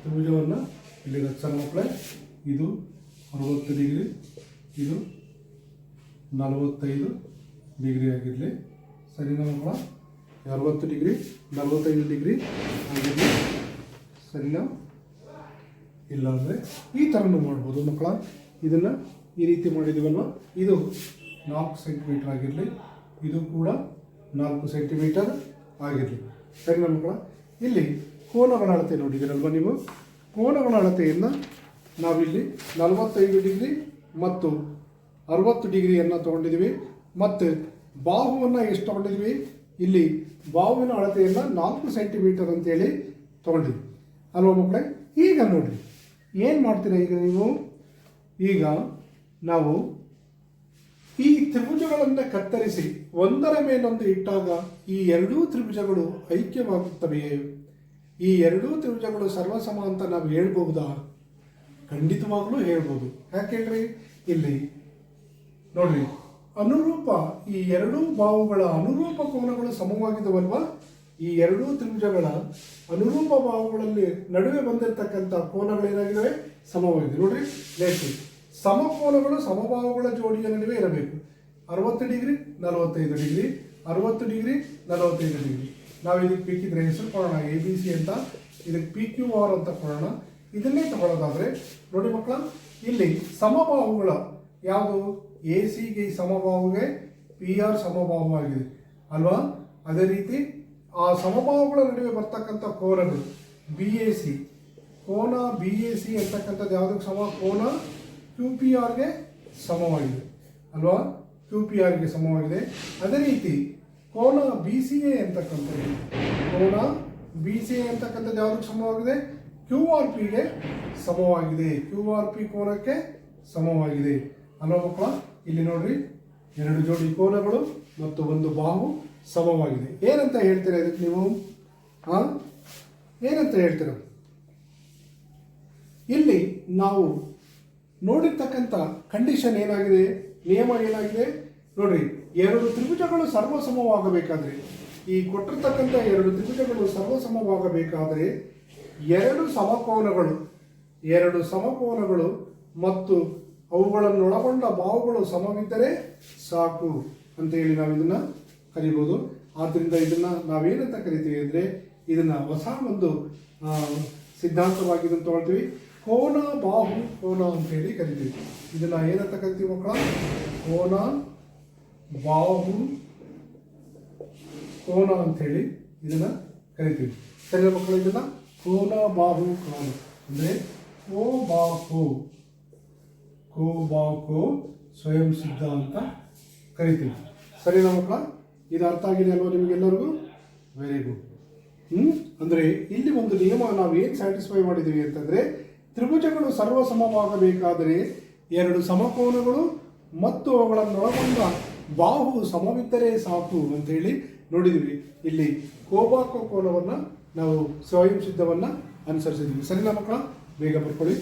ತ್ರಿಭುಜವನ್ನು ಇಲ್ಲಿ ರಚನೆ ಮಕ್ಕಳೇ. ಇದು 60 ಡಿಗ್ರಿ, ಇದು 45 ಡಿಗ್ರಿ ಆಗಿರಲಿ. ಸರಿನಾ ಮಕ್ಕಳ? 60 ಡಿಗ್ರಿ 45 ಡಿಗ್ರಿ ಆಗಿರಲಿ. ಸರಿನಾ? ಇಲ್ಲಾಂದರೆ ಈ ಥರನೂ ಮಾಡ್ಬೋದು ಮಕ್ಕಳ. ಇದನ್ನು ಈ ರೀತಿ ಮಾಡಿದ್ದೀವಲ್ವ, ಇದು 4 ಸೆಂಟಿಮೀಟರ್ ಆಗಿರಲಿ, ಇದು ಕೂಡ 4 ಸೆಂಟಿಮೀಟರ್ ಆಗಿರಲಿ. ಸರಿನಾ ಮಕ್ಕಳ? ಇಲ್ಲಿ ಕೋನಗಳ ಅಳತೆ ನೋಡಿದ್ದೀರಲ್ವ ನೀವು. ಕೋನಗಳ ಅಳತೆಯನ್ನು ನಾವಿಲ್ಲಿ 45 ಡಿಗ್ರಿ ಮತ್ತು 60 ಡಿಗ್ರಿಯನ್ನು ತೊಗೊಂಡಿದ್ದೀವಿ. ಮತ್ತು ಬಾಹುವನ್ನು ಎಷ್ಟು ತೊಗೊಂಡಿದ್ವಿ? ಇಲ್ಲಿ ಬಾಹುವಿನ ಅಳತೆಯನ್ನು 4 ಸೆಂಟಿಮೀಟರ್ ಅಂತೇಳಿ ತೊಗೊಂಡಿದ್ವಿ ಅಲ್ವಾ ಮಕ್ಕಳೇ? ಈಗ ನೋಡಿರಿ ಏನು ಮಾಡ್ತೀರಾ ಈಗ ನೀವು. ಈಗ ನಾವು ಈ ತ್ರಿಭುಜಗಳನ್ನು ಕತ್ತರಿಸಿ ಒಂದರ ಮೇಲೊಂದು ಇಟ್ಟಾಗ ಈ ಎರಡೂ ತ್ರಿಭುಜಗಳು ಐಕ್ಯವಾಗುತ್ತವೆಯೇ? ಈ ಎರಡೂ ತ್ರಿಭುಜಗಳು ಸರ್ವಸಮ ಅಂತ ನಾವು ಹೇಳ್ಬಹುದಾ? ಖಂಡಿತವಾಗ್ಲೂ ಹೇಳ್ಬೋದು. ಯಾಕೆ ಹೇಳ್ರಿ? ಇಲ್ಲಿ ನೋಡ್ರಿ, ಅನುರೂಪ ಈ ಎರಡೂ ಬಾಹುಗಳ ಅನುರೂಪ ಕೋನಗಳು ಸಮವಾಗಿದವಲ್ವ. ಈ ಎರಡೂ ತ್ರಿಭುಜಗಳ ಅನುರೂಪ ಬಾಹುಗಳಲ್ಲಿ ನಡುವೆ ಬಂದಿರತಕ್ಕಂಥ ಕೋನಗಳೇನಾಗಿದ್ದಾವೆ? ಸಮವಾಗಿದೆ. ನೋಡ್ರಿ, ಲೇಟ್ ಸಮಕೋನಗಳು ಸಮಬಾಹುಗಳ ಜೋಡಿಯ ನಡುವೆ ಇರಬೇಕು. 60 ಡಿಗ್ರಿ 45 ಡಿಗ್ರಿ, 60 ಡಿಗ್ರಿ 45 ಡಿಗ್ರಿ. ನಾವು ಇದಕ್ಕೆ ಬೇಕಿದ್ರೆ ಹೆಸರು ಕೊಡೋಣ ABC ಅಂತ, ಇದಕ್ಕೆ PQR ಅಂತ ಕೊಡೋಣ. ಇದನ್ನೇ ತಗೊಳ್ಳೋದಾದ್ರೆ ನೋಡಿ ಮಕ್ಕಳ, ಇಲ್ಲಿ ಸಮಬಾಹುಗಳ ಯಾವುದು? ACಗೆ ಸಮಬಾಹುಗೆ PR ಸಮಬಾಹು ಆಗಿದೆ ಅಲ್ವಾ? ಅದೇ ರೀತಿ ಆ ಸಮಬಾಹುಗಳ ನಡುವೆ ಬರ್ತಕ್ಕಂಥ ಕೋನಗಳು BAC, ಕೋನ BAC ಅಂತಕ್ಕಂಥದ್ದು ಯಾವುದಕ್ಕೆ ಸಮ? ಕೋನ QPRಗೆ ಸಮವಾಗಿದೆ ಅಲ್ವಾ? QPRಗೆ ಸಮವಾಗಿದೆ. ಅದೇ ರೀತಿ ಕೋನ BCA ಅಂತಕ್ಕಂಥದ್ದು, ಕೋನ BCA ಅಂತಕ್ಕಂಥದ್ದು ಯಾವುದಕ್ಕೆ ಸಮವಾಗಿದೆ? QRPಗೆ ಸಮವಾಗಿದೆ. QRP ಕೋನಕ್ಕೆ ಸಮವಾಗಿದೆ ಅಲ್ವಾ ಮಕ್ಕಳ? ಇಲ್ಲಿ ನೋಡ್ರಿ, 2 ಜೋಡಿ ಕೋನಗಳು ಮತ್ತು ಒಂದು ಬಾಹು ಸಮವಾಗಿದೆ. ಏನಂತ ಹೇಳ್ತೀರಾ ಇದಕ್ಕೆ ನೀವು? ಏನಂತ ಹೇಳ್ತೀರಾ? ಇಲ್ಲಿ ನಾವು ನೋಡಿರ್ತಕ್ಕಂಥ ಕಂಡೀಷನ್ ಏನಾಗಿದೆ? ನಿಯಮ ಏನಾಗಿದೆ ನೋಡ್ರಿ. 2 ತ್ರಿಭುಜಗಳು ಸರ್ವಸಮವಾಗಬೇಕಾದ್ರೆ, ಈ ಕೊಟ್ಟಿರ್ತಕ್ಕಂಥ 2 ತ್ರಿಭುಜಗಳು ಸರ್ವಸಮವಾಗಬೇಕಾದರೆ 2 ಸಮಕೋನಗಳು ಮತ್ತು ಅವುಗಳನ್ನು ಒಳಗೊಂಡ ಬಾಹುಗಳು ಸಮವಿದ್ದರೆ ಸಾಕು. ಅಂತೇಳಿ ನಾವು ಇದನ್ನು ಕರಿಬೋದು. ಆದ್ದರಿಂದ ಇದನ್ನು ನಾವೇನಂತ ಕರಿತೀವಿ ಅಂದರೆ ಇದನ್ನು ಹೊಸ ಒಂದು ಸಿದ್ಧಾಂತವಾಗಿ ಇದನ್ನು ತೊಗೊಳ್ತೀವಿ. ಕೋನ ಬಾಹು ಕೋನ ಅಂತೇಳಿ ಕರಿತೀವಿ. ಇದನ್ನು ಏನಂತ ಕರಿತೀವಿ ಮಕ್ಕಳ? ಕೋನ ಬಾಹು ಕೋನ ಅಂಥೇಳಿ ಇದನ್ನು ಕರಿತೀವಿ. ಸರಿ ಮಕ್ಕಳು, ಇದನ್ನು ಕೋನ ಬಾಹು ಕೋನ ಅಂದರೆ ಕೋ ಬಾಹು ಸ್ವಯಂ ಸಿದ್ಧ ಅಂತ ಕರಿತೀವಿ. ಸರಿನಾ ಮಕ್ಕಳ? ಇದು ಅರ್ಥ ಆಗಿದೆ ಅಲ್ವಾ ನಿಮಗೆಲ್ಲರಿಗೂ? Very good. ಅಂದರೆ ಇಲ್ಲಿ ಒಂದು ನಿಯಮ ನಾವು ಏನು ಸ್ಯಾಟಿಸ್ಫೈ ಮಾಡಿದ್ದೀವಿ ಅಂತಂದರೆ, ತ್ರಿಭುಜಗಳು ಸರ್ವಸಮವಾಗಬೇಕಾದರೆ ಎರಡು ಸಮಕೋನಗಳು ಮತ್ತು ಅವುಗಳನ್ನೊಳಗೊಂಡ ಬಾಹು ಸಮವಿದ್ದರೆ ಸಾಕು ಅಂತೇಳಿ ನೋಡಿದ್ವಿ. ಇಲ್ಲಿ ಕೋಬಾಕೋ ಕೋನವನ್ನು ನಾವು ಸ್ವಯಂ ಸಿದ್ಧವನ್ನು ಅನುಸರಿಸಿದ್ವಿ. ಸರಿನಾ ಮಕ್ಕಳ? ಬೇಗ ಬರ್ಕೊಳ್ಳಿ.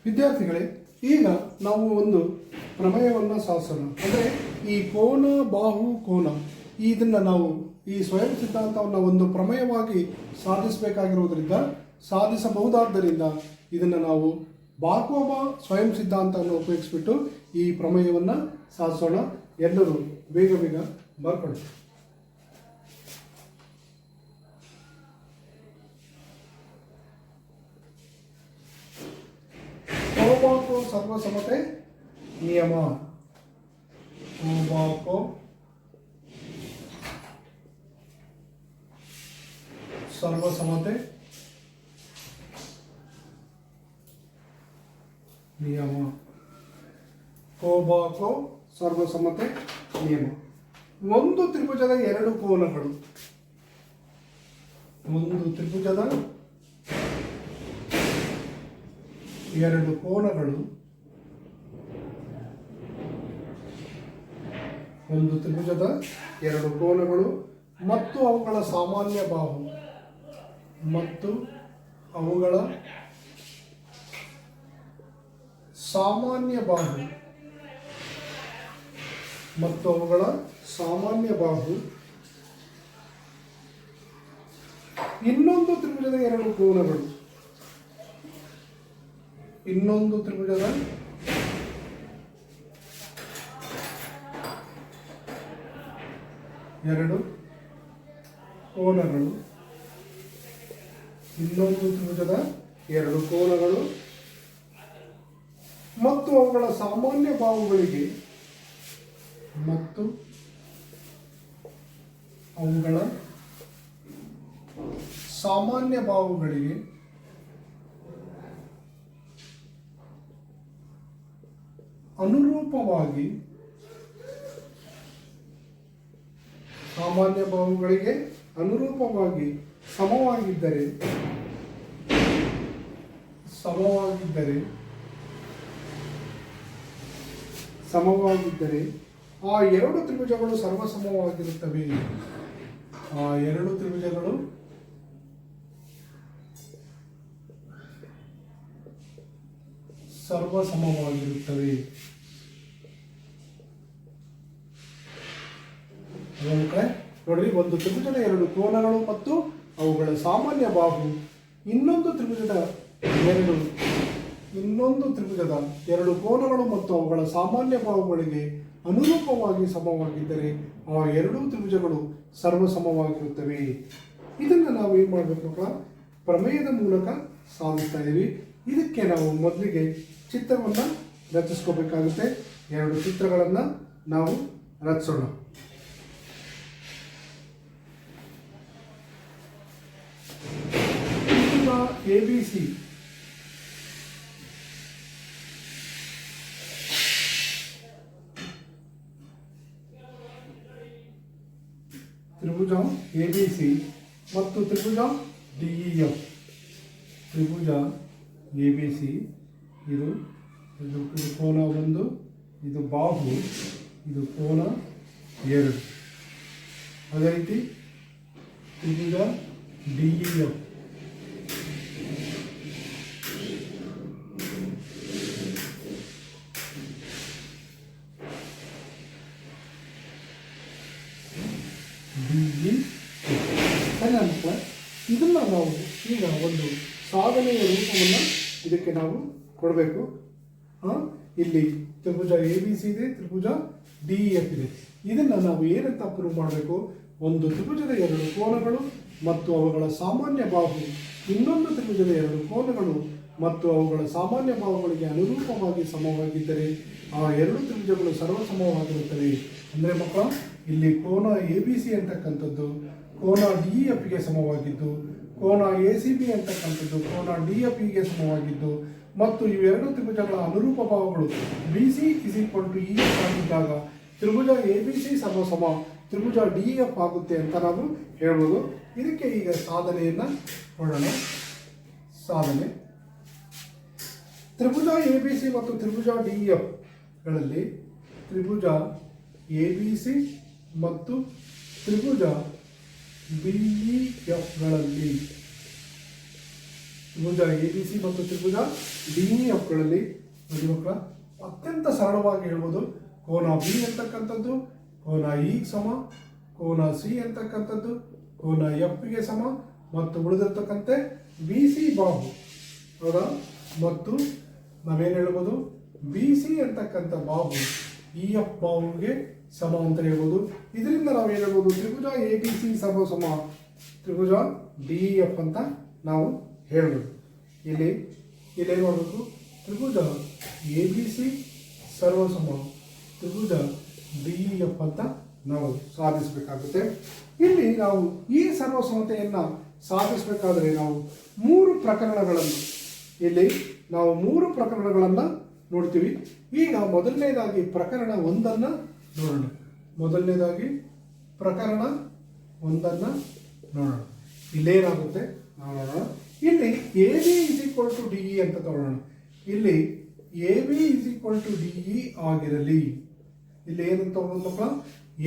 ವಿದ್ಯಾರ್ಥಿಗಳೇ, ಈಗ ನಾವು ಒಂದು ಪ್ರಮೇಯವನ್ನು ಸಾಧಿಸೋಣ. ಅಂದರೆ ಈ ಕೋನ ಬಾಹು ಕೋನ ಇದನ್ನು ನಾವು ಈ ಸ್ವಯಂ ಸಿದ್ಧಾಂತವನ್ನು ಒಂದು ಪ್ರಮೇಯವಾಗಿ ಸಾಧಿಸಬಹುದಾದ್ದರಿಂದ ಇದನ್ನು ನಾವು ಬಾರ್ಕೋಬಾ ಸ್ವಯಂ ಸಿದ್ಧಾಂತವನ್ನು ಉಪಯೋಗಿಸ್ಬಿಟ್ಟು ಈ ಪ್ರಮೇಯವನ್ನು ಸಾಧಿಸೋಣ. ಎಲ್ಲರೂ ಬೇಗ ಬೇಗ ಬರ್ಕೊಳ್ಳಿ. ಕೋಬಾಕೋ ಸರ್ವಸಮತೆ ನಿಯಮ. ಕೋಬಾಕೋ ಸರ್ವಸಮತೆ ನಿಯಮ. ಕೋಬಾಕೋ ಸರ್ವಸಮತೆ ನಿಯಮ. ಒಂದು ತ್ರಿಭುಜದ ಎರಡು ಕೋನಗಳು. ಒಂದು ತ್ರಿಭುಜದ ಎರಡು ಕೋನಗಳು. ಒಂದು ತ್ರಿಭುಜದ ಎರಡು ಕೋನಗಳು ಮತ್ತು ಅವುಗಳ ಸಾಮಾನ್ಯ ಬಾಹು ಮತ್ತು ಅವುಗಳ ಸಾಮಾನ್ಯ ಬಾಹು ಮತ್ತು ಅವುಗಳ ಸಾಮಾನ್ಯ ಬಾಹು. ಇನ್ನೊಂದು ತ್ರಿಭುಜದ ಎರಡು ಕೋನಗಳು. ಇನ್ನೊಂದು ತ್ರಿಭುಜದ ಎರಡು ಕೋನಗಳು. ಇನ್ನೊಂದು ತ್ರಿಭುಜದ ಎರಡು ಕೋನಗಳು ಮತ್ತು ಅವುಗಳ ಸಾಮಾನ್ಯ ಬಾಹುಗಳಿಗೆ ಅನುರೂಪವಾಗಿ ಸಾಮಾನ್ಯ ಬಾಹುಗಳಿಗೆ ಅನುರೂಪವಾಗಿ ಸಮವಾಗಿದ್ದರೆ ಆ ಎರಡು ತ್ರಿಭುಜಗಳು ಸರ್ವಸಮವಾಗಿರುತ್ತವೆ. ಆ ಎರಡು ತ್ರಿಭುಜಗಳು ಸರ್ವಸಮವಾಗಿರುತ್ತವೆ. ನೋಡ್ರಿ, ಒಂದು ತ್ರಿಭುಜದ ಎರಡು ಕೋನಗಳು ಮತ್ತು ಅವುಗಳ ಸಾಮಾನ್ಯ ಬಾಹು ಇನ್ನೊಂದು ತ್ರಿಭುಜದ ಎರಡು ಕೋನಗಳು ಮತ್ತು ಅವುಗಳ ಸಾಮಾನ್ಯ ಬಾಹುಗಳಿಗೆ ಅನುರೂಪವಾಗಿ ಸಮವಾಗಿದ್ದರೆ ಆ ಎರಡೂ ತ್ರಿಭುಜಗಳು ಸರ್ವಸಮವಾಗಿರುತ್ತವೆ. ಇದನ್ನು ನಾವು ಏನು ಮಾಡಬೇಕು? ಪ್ರಮೇಯದ ಮೂಲಕ ಸಾಧಿಸ್ತಾ ಇದ್ದೀವಿ. ಇದಕ್ಕೆ ನಾವು ಮೊದಲಿಗೆ ಚಿತ್ರವನ್ನು ರಚಿಸ್ಕೋಬೇಕಾಗುತ್ತೆ. ಎರಡು ಚಿತ್ರಗಳನ್ನು ನಾವು ರಚಿಸೋಣ. ABC ತ್ರಿಭುಜ ABC ಮತ್ತು ತ್ರಿಭುಜ DEF. ತ್ರಿಭುಜ ABC ಇದು ಕೋನ 1, ಇದು ಬಾಹು, ಇದು ಕೋನ 2. ಅದೇ ರೀತಿ ತ್ರಿಭುಜ DEF ಇದನ್ನು ನಾವು ಈಗ ಒಂದು ಸಾಧನೆಯ ರೂಪವನ್ನು ಇದಕ್ಕೆ ನಾವು ಕೊಡಬೇಕು. ಇಲ್ಲಿ ತ್ರಿಭುಜ ಎ ಬಿ ಸಿ ಇದೆ, ತ್ರಿಭುಜ ಡಿ ಇ ಎಫ್ ಇದೆ. ಇದನ್ನು ನಾವು ಏನಂತ ಪ್ರೂವ್ ಮಾಡಬೇಕು? ಒಂದು ತ್ರಿಭುಜದ ಎರಡು ಕೋನಗಳು ಮತ್ತು ಅವುಗಳ ಸಾಮಾನ್ಯ ಬಾಹು ಇನ್ನೊಂದು ತ್ರಿಭುಜದ ಎರಡು ಕೋನಗಳು ಮತ್ತು ಅವುಗಳ ಸಾಮಾನ್ಯ ಬಾಹುಗಳಿಗೆ ಅನುರೂಪವಾಗಿ ಸಮವಾಗಿದ್ದರೆ ಆ ಎರಡು ತ್ರಿಭುಜಗಳು ಸರ್ವಸಮವಾಗಿರುತ್ತವೆ. ಅಂದರೆ ಮಕ್ಕಳ, ಇಲ್ಲಿ ಕೋನ ಎ ಬಿ ಸಿ ಅಂತಕ್ಕಂಥದ್ದು ಕೋನ ಡಿ ಇ ಎಫ್ಗೆ ಸಮವಾಗಿದ್ದು, ಕೋನ ಎ ಸಿ ಬಿ ಅಂತಕ್ಕಂಥದ್ದು ಕೋನ ಡಿ ಎಫ್ ಗೆ ಸಮವಾಗಿದ್ದು, ಮತ್ತು ಇವೆರಡು ತ್ರಿಭುಜಗಳ ಅನುರೂಪ ಬಾಹುಗಳು B C is equal to E F ಆಗಿದ್ದಾಗ ತ್ರಿಭುಜ ಎ ಬಿ ಸಿ ಸಮ ತ್ರಿಭುಜ ಡಿ ಎಫ್ ಆಗುತ್ತೆ ಅಂತ ನಾವು ಹೇಳ್ಬೋದು. ಇದಕ್ಕೆ ಈಗ ಸಾಧನೆಯನ್ನು ನೋಡೋಣ. ಸಾಧನೆ: ತ್ರಿಭುಜ ಎ ಬಿ ಸಿ ಮತ್ತು ತ್ರಿಭುಜ ಡಿ ಎಫ್ ಗಳಲ್ಲಿ ತ್ರಿಭುಜ ಎ ಬಿ ಸಿ ಮತ್ತು ತ್ರಿಭುಜ ಬಿ ಇ ಎಫ್ ಗಳಲ್ಲಿ ತ್ರಿಭುಜ ಎ ಬಿ ಸಿ ಮತ್ತು ತ್ರಿಭುಜ ಡಿ ಇ ಎಫ್ ಗಳಲ್ಲಿ ನೋಡಿ ಮಕ್ಕಳ, ಅತ್ಯಂತ ಸರಳವಾಗಿ ಹೇಳ್ಬೋದು. ಕೋನ ಬಿ ಅಂತಕ್ಕಂಥದ್ದು ಕೋನ ಇ ಸಮ, ಕೋನ ಸಿ ಅಂತಕ್ಕಂಥದ್ದು ಕೋನ ಎಫ್ ಗೆ ಸಮ, ಮತ್ತು ಉಳಿದಿರ್ತಕ್ಕಂತೆ ಬಿ ಸಿ ಬಾಹು, ಹೌದಾ? ಮತ್ತು ನಾವೇನು ಹೇಳ್ಬೋದು? ಬಿ ಸಿ ಅಂತಕ್ಕಂಥ ಬಾಹು ಇ ಎಫ್ ಬಾಹುಗೆ ಸಮ ಅಂತ ಹೇಳ್ಬೋದು. ಇದರಿಂದ ನಾವೇನು ಹೇಳ್ಬೋದು? ತ್ರಿಭುಜ ಎ ಬಿ ಸಿ ಸಮ ತ್ರಿಭುಜ ಡಿ ಇ ಎಫ್ ಅಂತ ನಾವು ಹೇಳ್ಬೋದು. ಇಲ್ಲೇನು ಮಾಡಬೇಕು? ತ್ರಿಭುಜ ಎ ಬಿ ಸಿ ಸರ್ವಸಮ ತ್ರಿಭುಜ ಡಿ ಇ ಎಫ್ ಅಂತ ನಾವು ಸಾಧಿಸಬೇಕಾಗುತ್ತೆ. ಇಲ್ಲಿ ನಾವು ಈ ಸರ್ವಸಮತೆಯನ್ನು ಸಾಧಿಸಬೇಕಾದ್ರೆ ನಾವು ಮೂರು ಪ್ರಕರಣಗಳನ್ನು ನೋಡ್ತೀವಿ. ಈಗ ಮೊದಲನೇದಾಗಿ ಪ್ರಕರಣ ಒಂದನ್ನು ನೋಡೋಣ. ಇಲ್ಲೇನಾಗುತ್ತೆ ನೋಡೋಣ. ಇಲ್ಲಿ A B is equal to D E ಅಂತ ತಗೊಳ್ಳೋಣ. ಇಲ್ಲಿ A B is equal to D E ಆಗಿರಲಿ. ಇಲ್ಲಿ ಏನಂತ ತಗೊಳ್ಳೋದು ಮಕ್ಕಳ?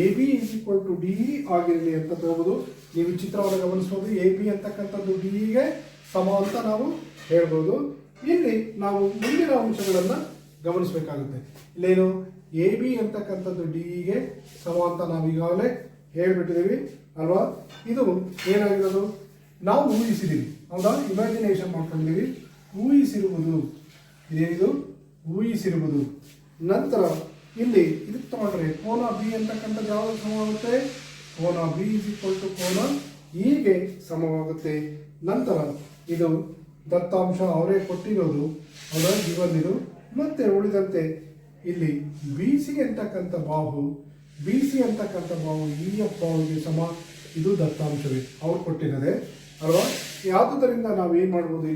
A B is equal to D E ಆಗಿರಲಿ ಅಂತ ತಗೋಬಹುದು. ನೀವು ಚಿತ್ರವನ್ನು ಗಮನಿಸಬಹುದು. ಎ ಬಿ ಅಂತಕ್ಕಂಥದ್ದು ಡಿ ಇಗೆ ಸಮ ಅಂತ ನಾವು ಹೇಳ್ಬೋದು. ಇಲ್ಲಿ ನಾವು ಮುಂದಿನ ಅಂಶಗಳನ್ನು ಗಮನಿಸಬೇಕಾಗುತ್ತೆ. ಇಲ್ಲೇನು? ಎ ಬಿ ಅಂತಕ್ಕಂಥದ್ದು ಡಿ ಇಗೆ ಸಮ ಅಂತ ನಾವು ಈಗಾಗಲೇ ಹೇಳ್ಬಿಟ್ಟಿದ್ದೀವಿ ಅಲ್ವಾ? ಇದು ಏನಾಗಿರೋದು? ನಾವು ಊಹಿಸಿದ್ದೀವಿ, ಹೌದಾ? ಇಮ್ಯಾಜಿನೇಷನ್ ಮಾಡ್ಕೊಂಡಿದ್ದೀವಿ. ಊಹಿಸಿರುವುದು. ನಂತರ ಇಲ್ಲಿ ಇದಕ್ಕೆ ತಗೊಂಡ್ರೆ ಕೋನ ಬಿ ಅಂತಕ್ಕಂಥದ್ದು ಯಾವಾಗ ಸಮವಾಗುತ್ತೆ? ಕೋನ ಬಿ ಇಸ್ ಈಕ್ವಲ್ ಟು ಕೋನ ಇಗೆ ಸಮವಾಗುತ್ತೆ. ನಂತರ ಇದು ದತ್ತಾಂಶ ಅವರೇ ಕೊಟ್ಟಿರೋದು, ಅವರ ಗಿವನ್ ಇದು. ಮತ್ತೆ ಉಳಿದಂತೆ ಇಲ್ಲಿ ಬಿ ಸಿ ಅಂತಕ್ಕಂಥ ಬಾಹು ಇ ಎಫ್ ಬಾಹುಗೆ ಸಮ. ಇದು ದತ್ತಾಂಶವೇ, ಅವ್ರು ಕೊಟ್ಟಿದ್ದಾರೆ ಅಲ್ವಾ? ಯಾವುದರಿಂದ ನಾವೇನು ಮಾಡ್ಬೋದು?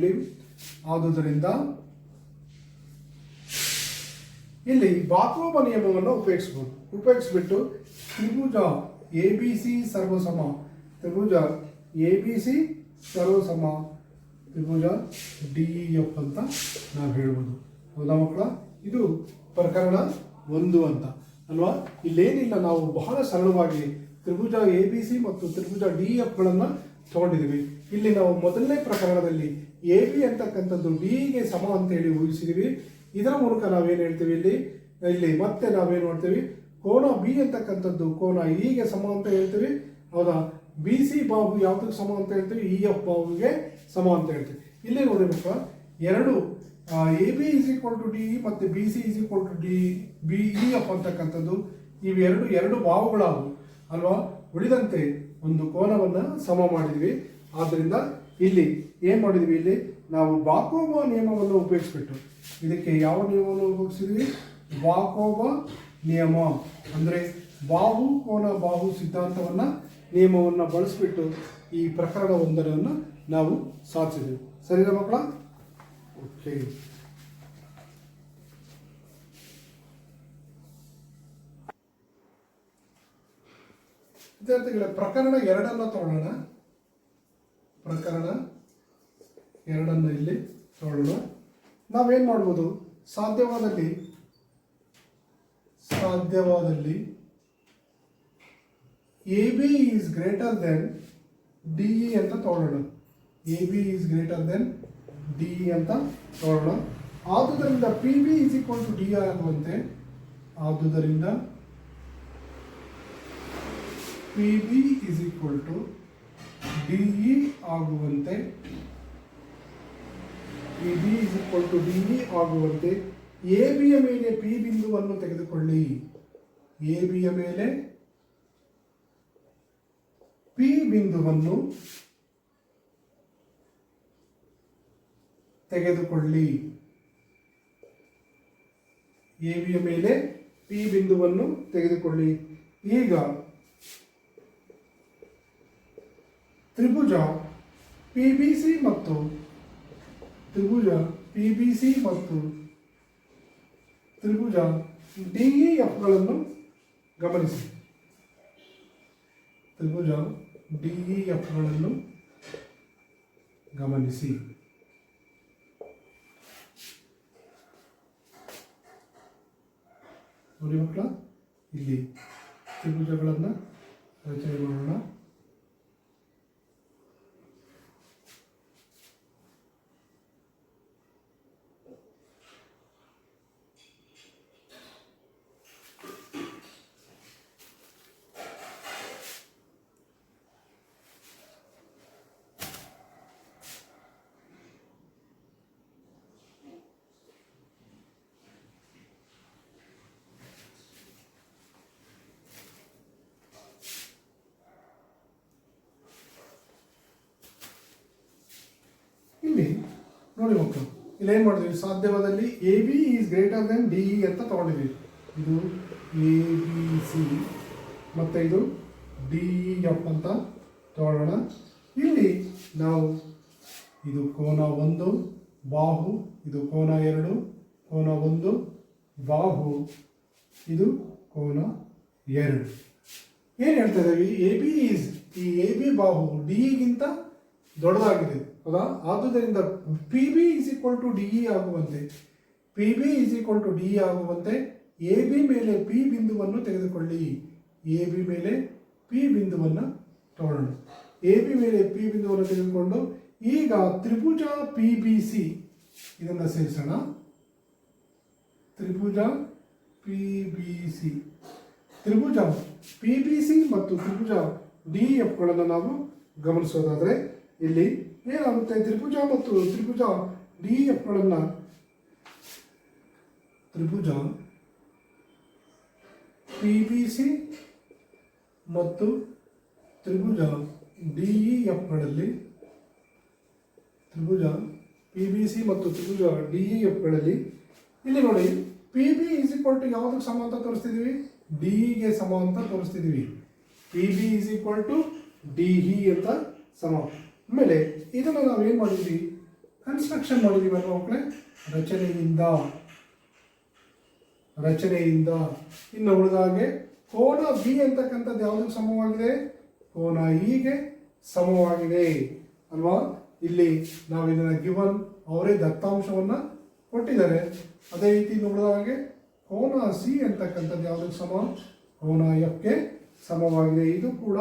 ಇಲ್ಲಿ ಬಾಕೋಬ ನಿಯಮವನ್ನು ಉಪಯೋಗಿಸ್ಬಿಟ್ಟು ತ್ರಿಭುಜ ಎ ಬಿ ಸಿ ಸರ್ವಸಮ ತ್ರಿಭುಜ ಡಿ ಇ ಎಫ್ ಅಂತ ನಾವು ಹೇಳ್ಬೋದು. ಹೌದಾ ಮಕ್ಕಳ? ಇದು ಪ್ರಕರಣ ಒಂದು ಅಂತ ಅಲ್ವಾ? ಇಲ್ಲೇನಿಲ್ಲ, ನಾವು ಬಹಳ ಸರಳವಾಗಿ ತ್ರಿಭುಜ ಎ ಬಿ ಸಿ ಮತ್ತು ತ್ರಿಭುಜ ಡಿ ಇ ಎಫ್ಗಳನ್ನು ತಗೊಂಡಿದ್ದೀವಿ. ಇಲ್ಲಿ ನಾವು ಮೊದಲನೇ ಪ್ರಕರಣದಲ್ಲಿ ಎ ಬಿ ಅಂತಕ್ಕಂಥದ್ದು ಡಿಗೆ ಸಮ ಅಂತ ಹೇಳಿ ಊಹಿಸಿದ್ದೀವಿ. ಇದರ ಮೂಲಕ ನಾವೇನು ಹೇಳ್ತೀವಿ? ಇಲ್ಲಿ ಮತ್ತೆ ನಾವೇನು ಮಾಡ್ತೀವಿ? ಕೋನ ಬಿ ಅಂತಕ್ಕಂಥದ್ದು ಕೋನ ಇಗೆ ಸಮ ಅಂತ ಹೇಳ್ತೀವಿ, ಹೌದಾ? ಬಿ ಸಿ ಬಾಹು ಯಾವುದಕ್ಕೆ ಸಮ ಅಂತ ಹೇಳ್ತೀವಿ? ಇ ಎಫ್ ಬಾಹುಗೆ ಸಮ ಅಂತ ಹೇಳ್ತೀವಿ. ಇಲ್ಲಿ ನೋಡಿಬೇಕು, ಎರಡು A B is equal to D E ಮತ್ತು B C is equal to B E F ಅಂತಕ್ಕಂಥದ್ದು ಇವೆರಡು ಬಾಹುಗಳಾದವು ಅಲ್ವಾ? ಉಳಿದಂತೆ ಒಂದು ಕೋನವನ್ನು ಸಮ ಮಾಡಿದ್ವಿ. ಆದ್ದರಿಂದ ಇಲ್ಲಿ ಏನು ಮಾಡಿದ್ವಿ? ಇಲ್ಲಿ ನಾವು ಬಾಕೋಬ ನಿಯಮವನ್ನು ಉಪಯೋಗಿಸ್ಬಿಟ್ಟು ಇದಕ್ಕೆ ಯಾವ ನಿಯಮವನ್ನು ಉಪಯೋಗಿಸಿದ್ವಿ? ಬಾಕೋಬ ನಿಯಮ ಅಂದರೆ ಬಾಹು ಸಿದ್ಧಾಂತವನ್ನು ನಿಯಮವನ್ನು ಬಳಸಿಬಿಟ್ಟು ಈ ಪ್ರಕರಣ ಒಂದನ್ನು ನಾವು ಸಾಧಿಸಿದೆವು. ಸರಿನಾ ಮಕ್ಕಳ? ಓಕೆ. ವಿದ್ಯಾರ್ಥಿಗಳೇ, ಪ್ರಕರಣ ಎರಡನ್ನು ತಗೊಳ್ಳೋಣ. ಇಲ್ಲಿ ತಗೊಳ್ಳೋಣ. ನಾವೇನು ಮಾಡ್ಬೋದು? ಸಾಧ್ಯವಾದಲ್ಲಿ A B is greater than D E ಅಂತ ತಗೊಳ್ಳೋಣ. A B is greater than D E ಅಂತ ತಗೊಳ್ಳೋಣ. ಆದುದರಿಂದ P B is equal to D ಆಗುವಂತೆ P B is equal to D E ಆಗುವಂತೆ P B is equal to D E ಆಗುವಂತೆ A ಬಿಯ ಮೇಲೆ ಪಿ ಬಿಂದುವನ್ನು ತೆಗೆದುಕೊಳ್ಳಿ. ಎ ಬಿಯ ಮೇಲೆ ಪಿ ಬಿಂದುವನ್ನು ತೆಗೆದುಕೊಳ್ಳಿ. ಎ ಬಿಯ ಮೇಲೆ ಪಿ ಬಿಂದುವನ್ನು ತೆಗೆದುಕೊಳ್ಳಿ. ಈಗ ತ್ರಿಭುಜ ಪಿ ಬಿ ಸಿ ಮತ್ತು ತ್ರಿಭುಜ ಡಿ ಇ ಎಫ್ಗಳನ್ನು ಗಮನಿಸಿ. ತ್ರಿಭುಜ ಡಿ ಇ ಎಫ್ಗಳನ್ನು ಗಮನಿಸಿ. ನೋಡಿ ಮಕ್ಕಳ, ಇಲ್ಲಿ ತ್ರಿಭುಜಗಳನ್ನು ರಚನೆ ಮಾಡೋಣ. ಇಲ್ಲಿ ನೋಡಿ ಮಕ್ಕಳು, ಇಲ್ಲಿ ಏನು ಮಾಡಿದ್ವಿ, ಸಾಧ್ಯವಾದಲ್ಲಿ A B is greater than D E ಅಂತ ತಗೊಂಡಿದ್ವಿ. ಇದು ಎ ಬಿ ಸಿ ಮತ್ತು ಇದು ಡಿ ಇ ಎಫ್ ಅಂತ ತಗೊಳ್ಳೋಣ. ಇಲ್ಲಿ ನಾವು ಇದು ಕೋನ 1 ಬಾಹು, ಇದು ಕೋನ 2 ಕೋನ 1 ಬಾಹು, ಇದು ಕೋನ 2. ಏನು ಹೇಳ್ತಾ ಇದ್ದೀವಿ, ಎ ಬಿ ಈಸ್, ಈ ಎ ಬಿ ಬಾಹು ಡಿ ಇಗಿಂತ ದೊಡ್ಡದಾಗಿದೆ, ಹೌದಾ? ಆದುದರಿಂದ P B is equal to D E ಆಗುವಂತೆ, P B is equal to D E ಆಗುವಂತೆ ಎ ಬಿ ಮೇಲೆ ಪಿ ಬಿಂದುವನ್ನು ತೆಗೆದುಕೊಳ್ಳಿ. ಎ ಬಿ ಮೇಲೆ ಪಿ ಬಿಂದುವನ್ನು ತಗೊಳ್ಳೋಣ. ಎ ಬಿ ಮೇಲೆ ಪಿ ಬಿಂದುವನ್ನು ತೆಗೆದುಕೊಂಡು ಈಗ ತ್ರಿಭುಜ ಪಿ ಬಿ ಸಿ ಇದನ್ನು ಸೇರಿಸೋಣ. ತ್ರಿಭುಜ ಪಿ ಬಿ ಸಿ, ತ್ರಿಭುಜ ಪಿ ಬಿ ಸಿ ಮತ್ತು ತ್ರಿಭುಜ ಡಿ ಎಫ್ಗಳನ್ನು ನಾವು ಗಮನಿಸೋದಾದರೆ ಇಲ್ಲಿ ಏನಾಗುತ್ತೆ, ತ್ರಿಭುಜ ಮತ್ತು ತ್ರಿಭುಜ ಡಿ ಎಫ್ಗಳನ್ನು, ತ್ರಿಭುಜ ಪಿ ಬಿ ಸಿ ಮತ್ತು ತ್ರಿಭುಜ ಡಿ ಇ ಎಫ್ಗಳಲ್ಲಿ, ತ್ರಿಭುಜ ಪಿ ಬಿ ಸಿ ಮತ್ತು ತ್ರಿಭುಜ ಡಿ ಇ ಎಫ್ಗಳಲ್ಲಿ ಇಲ್ಲಿ ನೋಡಿ, P B is equal to ಯಾವುದಕ್ಕೆ ಸಮ ಅಂತ ತೋರಿಸ್ತಿದ್ವಿ, ಡಿ ಇಗೆ ಸಮ ಅಂತ ತೋರಿಸ್ತಿದ್ವಿ. P B is equal to D E ಅಂತ ಸಮ. ಆಮೇಲೆ ಇದನ್ನು ನಾವು ಏನು ಮಾಡಿದ್ವಿ, ಕನ್ಸ್ಟ್ರಕ್ಷನ್ ಮಾಡಿದ್ದೀವಿ ಅನ್ನೋ ಮಕ್ಕಳೇ, ರಚನೆಯಿಂದ. ಇನ್ನು ಉಳಿದಾಗೆ ಕೋನ ಬಿ ಅಂತಕ್ಕಂಥದ್ದು ಯಾವುದಕ್ಕೆ ಸಮವಾಗಿದೆ, ಕೋನ ಇಗೆ ಸಮವಾಗಿದೆ ಅಲ್ವಾ. ಇಲ್ಲಿ ನಾವು ಇದನ್ನು ಗಿವನ್, ಅವರೇ ದತ್ತಾಂಶವನ್ನು ಕೊಟ್ಟಿದ್ದಾರೆ. ಅದೇ ರೀತಿ ನೋಡಿದಾಗೆ ಕೋನ ಸಿ ಅಂತಕ್ಕಂಥದ್ದು ಯಾವುದಕ್ಕೆ ಸಮ, ಕೋನ ಎಫ್ಗೆ ಸಮವಾಗಿದೆ. ಇದು ಕೂಡ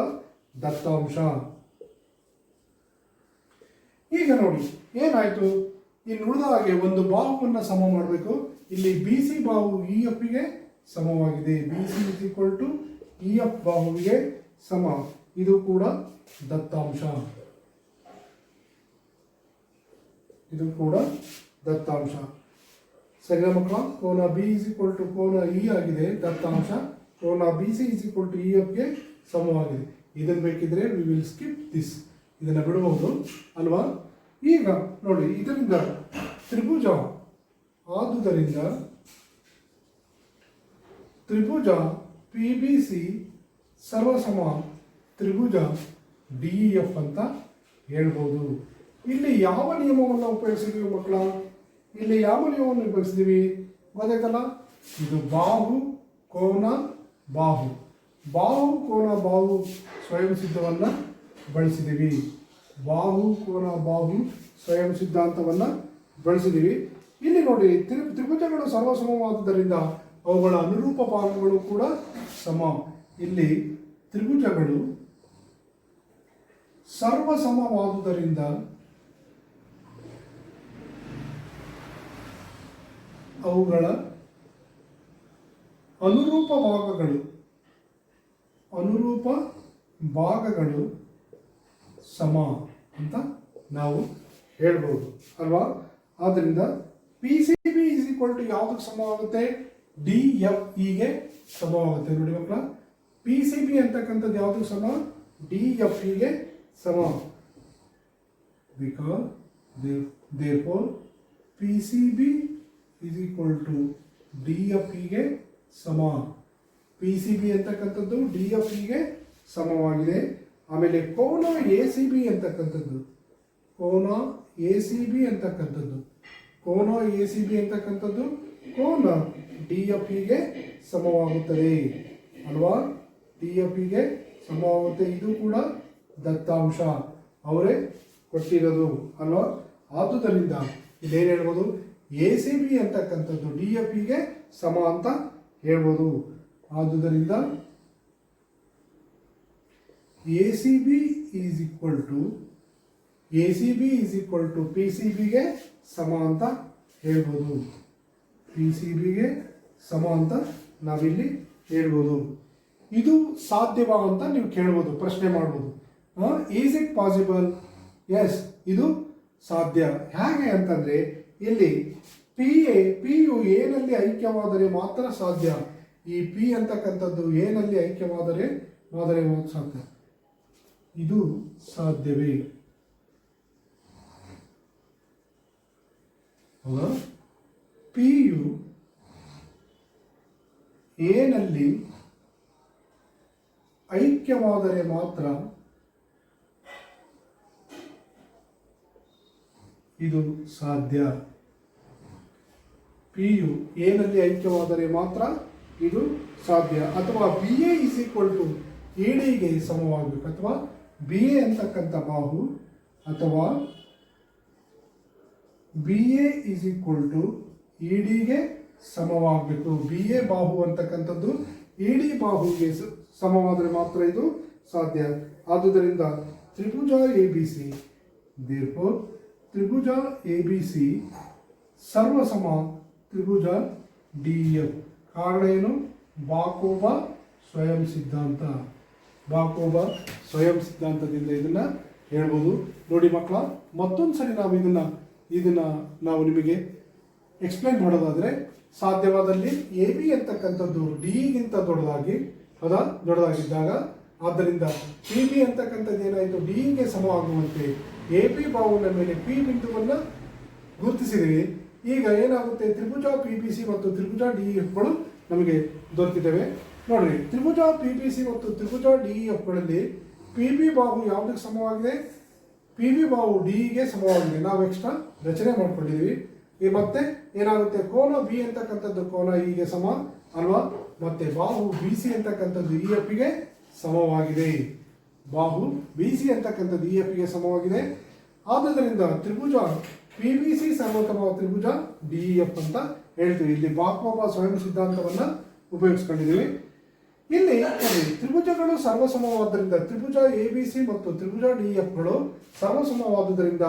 ದತ್ತಾಂಶ. ಈಗ ನೋಡಿ ಏನಾಯಿತು, ಇನ್ನು ಉಳಿದ ಹಾಗೆ ಒಂದು ಬಾಹುವನ್ನು ಸಮ ಮಾಡಬೇಕು. ಇಲ್ಲಿ ಬಿ ಸಿ ಬಾಹು ಇ ಎಫ್ಗೆ ಸಮವಾಗಿದೆ. B C is equal to E F ಬಾಹುವಿಗೆ ಸಮ. ಇದು ಕೂಡ ದತ್ತಾಂಶ. ಇದು ಕೂಡ ದತ್ತಾಂಶ. ಸರಿನಾ ಮಕ್ಕಳ? ಕೋನ ಬಿ ಇಸ್ ಈಕ್ವಲ್ ಟು ಕೋನ ಇ ಆಗಿದೆ ದತ್ತಾಂಶ. ಕೋನ B C is equal to E ಎಫ್ಗೆ ಸಮವಾಗಿದೆ. ಇದನ್ನು ಬೇಕಿದ್ರೆ ವಿ ವಿಲ್ ಸ್ಕಿಪ್ ದಿಸ್, ಇದನ್ನು ಬಿಡಬಹುದು ಅಲ್ವಾ. ಈಗ ನೋಡಿ, ಇದರಿಂದ ತ್ರಿಭುಜ, ಆದುದರಿಂದ ತ್ರಿಭುಜ ಪಿ ಬಿ ಸಿ ಸರ್ವಸಮ ತ್ರಿಭುಜ ಡಿ ಇ ಎಫ್ ಅಂತ ಹೇಳ್ಬೋದು. ಇಲ್ಲಿ ಯಾವ ನಿಯಮವನ್ನು ಉಪಯೋಗಿಸಿದ್ವಿ ಮಕ್ಕಳ? ಇಲ್ಲಿ ಯಾವ ನಿಯಮವನ್ನು ಉಪಯೋಗಿಸಿದ್ವಿ ಗೊತ್ತಾಯ್ತಲ್ಲ? ಇದು ಬಾಹು ಕೋನ ಬಾಹು, ಬಾಹು ಕೋನ ಬಾಹು ಸ್ವಯಂ ಸಿದ್ಧವನ್ನು ಬಳಸಿದ್ದೀವಿ. ಬಾಹು ಕೋನ ಬಾಹು ಸ್ವಯಂ ಸಿದ್ಧಾಂತವನ್ನು ಬಳಸಿದ್ದೀವಿ. ಇಲ್ಲಿ ನೋಡಿ, ತ್ರಿಭುಜಗಳು ಸರ್ವಸಮವಾದುದರಿಂದ ಅವುಗಳ ಅನುರೂಪ ಭಾಗಗಳು ಕೂಡ ಸಮ. ಇಲ್ಲಿ ತ್ರಿಭುಜಗಳು ಸರ್ವಸಮವಾದುದರಿಂದ ಅವುಗಳ ಅನುರೂಪ ಭಾಗಗಳು ಸಮ ಅಂತ ನಾವು ಹೇಳ್ಬೋದು ಅಲ್ವಾ. ಆದ್ದರಿಂದ P C B is equal to ಯಾವುದಕ್ಕೆ ಸಮವಾಗುತ್ತೆ? ಡಿ ಎಫ್ ಇಗೆ ಸಮವಾಗುತ್ತೆ. ನೋಡಿ ಮಕ್ಕಳ, ಪಿ ಸಿ ಬಿ ಅಂತಕ್ಕಂಥದ್ದು ಯಾವುದಕ್ಕೆ ಸಮ? ಡಿ ಎಫ್ ಇಗೆ ಸಮ. Because therefore P C B is equal to D F ಇಗೆ ಸಮ. ಪಿ ಸಿ ಬಿ ಅಂತಕ್ಕಂಥದ್ದು ಡಿ ಎಫ್ ಇಗೆ ಸಮವಾಗಿದೆ. ಆಮೇಲೆ ಕೋನ ಎ ಸಿ ಬಿ ಅಂತಕ್ಕಂಥದ್ದು, ಕೋನ ಎ ಸಿ ಬಿ ಅಂತಕ್ಕಂಥದ್ದು, ಕೋನ ಎ ಸಿ ಬಿ ಅಂತಕ್ಕಂಥದ್ದು ಕೋನ ಡಿ ಎಫ್ ಇಗೆ ಸಮವಾಗುತ್ತದೆ ಅಲ್ವಾ? ಡಿ ಎಫ್ ಇಗೆ ಸಮವಾಗುತ್ತೆ. ಇದು ಕೂಡ ದತ್ತಾಂಶ ಅವರೇ ಕೊಟ್ಟಿರೋದು ಅಲ್ವಾ? ಆದುದರಿಂದ ಇದೇನು ಹೇಳ್ಬೋದು? ಎ ಸಿ ಬಿ ಅಂತಕ್ಕಂಥದ್ದು ಡಿ ಎಫ್ ಇಗೆ ಸಮ ಅಂತ ಹೇಳ್ಬೋದು. ಆದುದರಿಂದ A C B is equal to P C ಬಿಗೆ ಸಮ ಅಂತ ಹೇಳ್ಬೋದು. ಪಿ ಸಿ ಬಿಗೆ ಸಮ ಅಂತ ನಾವಿಲ್ಲಿ ಹೇಳ್ಬೋದು. ಇದು ಸಾಧ್ಯವಾ ಅಂತ ನೀವು ಕೇಳ್ಬೋದು, ಪ್ರಶ್ನೆ ಮಾಡ್ಬೋದು. Is it possible? ಎಸ್, ಇದು ಸಾಧ್ಯ. ಹೇಗೆ ಅಂತಂದ್ರೆ ಇಲ್ಲಿ ಪಿ ಯು ಏನಲ್ಲಿ ಐಕ್ಯವಾದರೆ ಮಾತ್ರ ಸಾಧ್ಯ. ಈ ಪಿ ಅಂತಕ್ಕಂಥದ್ದು ಏನಲ್ಲಿ ಐಕ್ಯವಾದರೆ ಮಾತ್ರ ಸಾಧ್ಯ. ಇದು ಸಾಧ್ಯವೇ? ಹೌದಾ? ಪಿ ಯು ಏನಲ್ಲಿ ಐಕ್ಯವಾದರೆ ಮಾತ್ರ ಇದು ಸಾಧ್ಯ. ಪಿ ಯು ಏನಲ್ಲಿ ಐಕ್ಯವಾದರೆ ಮಾತ್ರ ಇದು ಸಾಧ್ಯ. ಅಥವಾ B A is equal to A ಡಿಗೆ ಸಮವಾಗಬೇಕು. ಅಥವಾ ಬಿ ಎ ಅಂತಕ್ಕಂಥ ಬಾಹು ಅಥವಾ B A is equal to E ಡಿಗೆ ಸಮವಾಗಬೇಕು. ಬಿ ಎ ಬಾಹು ಅಂತಕ್ಕಂಥದ್ದು ಇ ಡಿ ಬಾಹುಗೆ ಸಮವಾದರೆ ಮಾತ್ರ ಇದು ಸಾಧ್ಯ. ಆದುದರಿಂದ ತ್ರಿಭುಜ ಎ ಬಿ ಸಿ, therefore ತ್ರಿಭುಜ ಎ ಬಿ ಸಿ ಸರ್ವಸಮ ತ್ರಿಭುಜ ಡಿ ಎಫ್. ಕಾರಣ ಏನು? ಬಾಕೋಬ ಸ್ವಯಂ ಸಿದ್ಧಾಂತ. ಬಾಕೋಬ ಸ್ವಯಂ ಸಿದ್ಧಾಂತದಿಂದ ಇದನ್ನ ಹೇಳ್ಬೋದು. ನೋಡಿ ಮಕ್ಕಳ, ಮತ್ತೊಂದು ಸರಿ ನಾವು ಇದನ್ನ ನಾವು ನಿಮಗೆ ಎಕ್ಸ್ಪ್ಲೈನ್ ಮಾಡೋದಾದ್ರೆ, ಸಾಧ್ಯವಾದಲ್ಲಿ ಎ ಬಿ ಅಂತಕ್ಕಂಥದ್ದು ಡಿಗಿಂತ ದೊಡ್ಡದಾಗಿದ್ದಾಗ, ಆದ್ದರಿಂದ ಪಿ ಬಿ ಅಂತಕ್ಕಂಥದ್ದು ಏನಾಯಿತು? ಡಿಗೆ ಸಮವಾಗುವಂತೆ ಎ ಪಿ ಬಾಹುವಿನ ಮೇಲೆ ಪಿ ಬಿಂದುವನ್ನು ಗುರುತಿಸಿದ್ದೀವಿ. ಈಗ ಏನಾಗುತ್ತೆ? ತ್ರಿಭುಜ ಪಿ ಬಿ ಸಿ ಮತ್ತು ತ್ರಿಭುಜ ಡಿ ಎಫ್ಗಳು ನಮಗೆ ದೊರೆತಿದ್ದಾವೆ. ನೋಡ್ರಿ, ತ್ರಿಭುಜ ಪಿ ಬಿ ಸಿ ಮತ್ತು ತ್ರಿಭುಜ ಡಿ ಎಫ್ಗಳಲ್ಲಿ ಪಿ ಬಿ ಬಾಹು ಯಾವುದಕ್ಕೆ ಸಮವಾಗಿದೆ? ಪಿ ಬಿ ಬಾಹು ಡಿಗೆ ಸಮವಾಗಿದೆ. ನಾವು ಎಕ್ಸ್ಟ್ರಾ ರಚನೆ ಮಾಡ್ಕೊಂಡಿದ್ದೀವಿ. ಮತ್ತೆ ಏನಾಗುತ್ತೆ? ಕೋನ ಬಿ ಅಂತಕ್ಕಂಥದ್ದು ಕೋನ ಇಗೆ ಸಮ ಅಲ್ವಾ? ಮತ್ತೆ ಬಾಹು ಬಿ ಸಿ ಅಂತಕ್ಕಂಥದ್ದು ಇ ಎಫ್ ಗೆ ಸಮವಾಗಿದೆ. ಬಾಹು ಬಿ ಸಿ ಅಂತಕ್ಕಂಥದ್ದು ಇ ಎಫ್ ಗೆ ಸಮವಾಗಿದೆ. ಆದುದರಿಂದ ತ್ರಿಭುಜ ಪಿ ಬಿ ಸಿ ಸರ್ವೋತ್ತಮ ತ್ರಿಭುಜ ಡಿ ಎಫ್ ಅಂತ ಹೇಳ್ತೀವಿ. ಇಲ್ಲಿ ಬಾಕೋಬ ಸ್ವಯಂ ಸಿದ್ಧಾಂತವನ್ನ ಉಪಯೋಗಿಸ್ಕೊಂಡಿದ್ದೀವಿ. ಇಲ್ಲಿ ತ್ರಿಭುಜಗಳು ಸರ್ವಸಮವಾದ್ದರಿಂದ ತ್ರಿಭುಜ ಎ ಬಿ ಸಿ ಮತ್ತು ತ್ರಿಭುಜ ಡಿ ಎಫ್ಗಳು ಸರ್ವಸಮವಾದುದರಿಂದ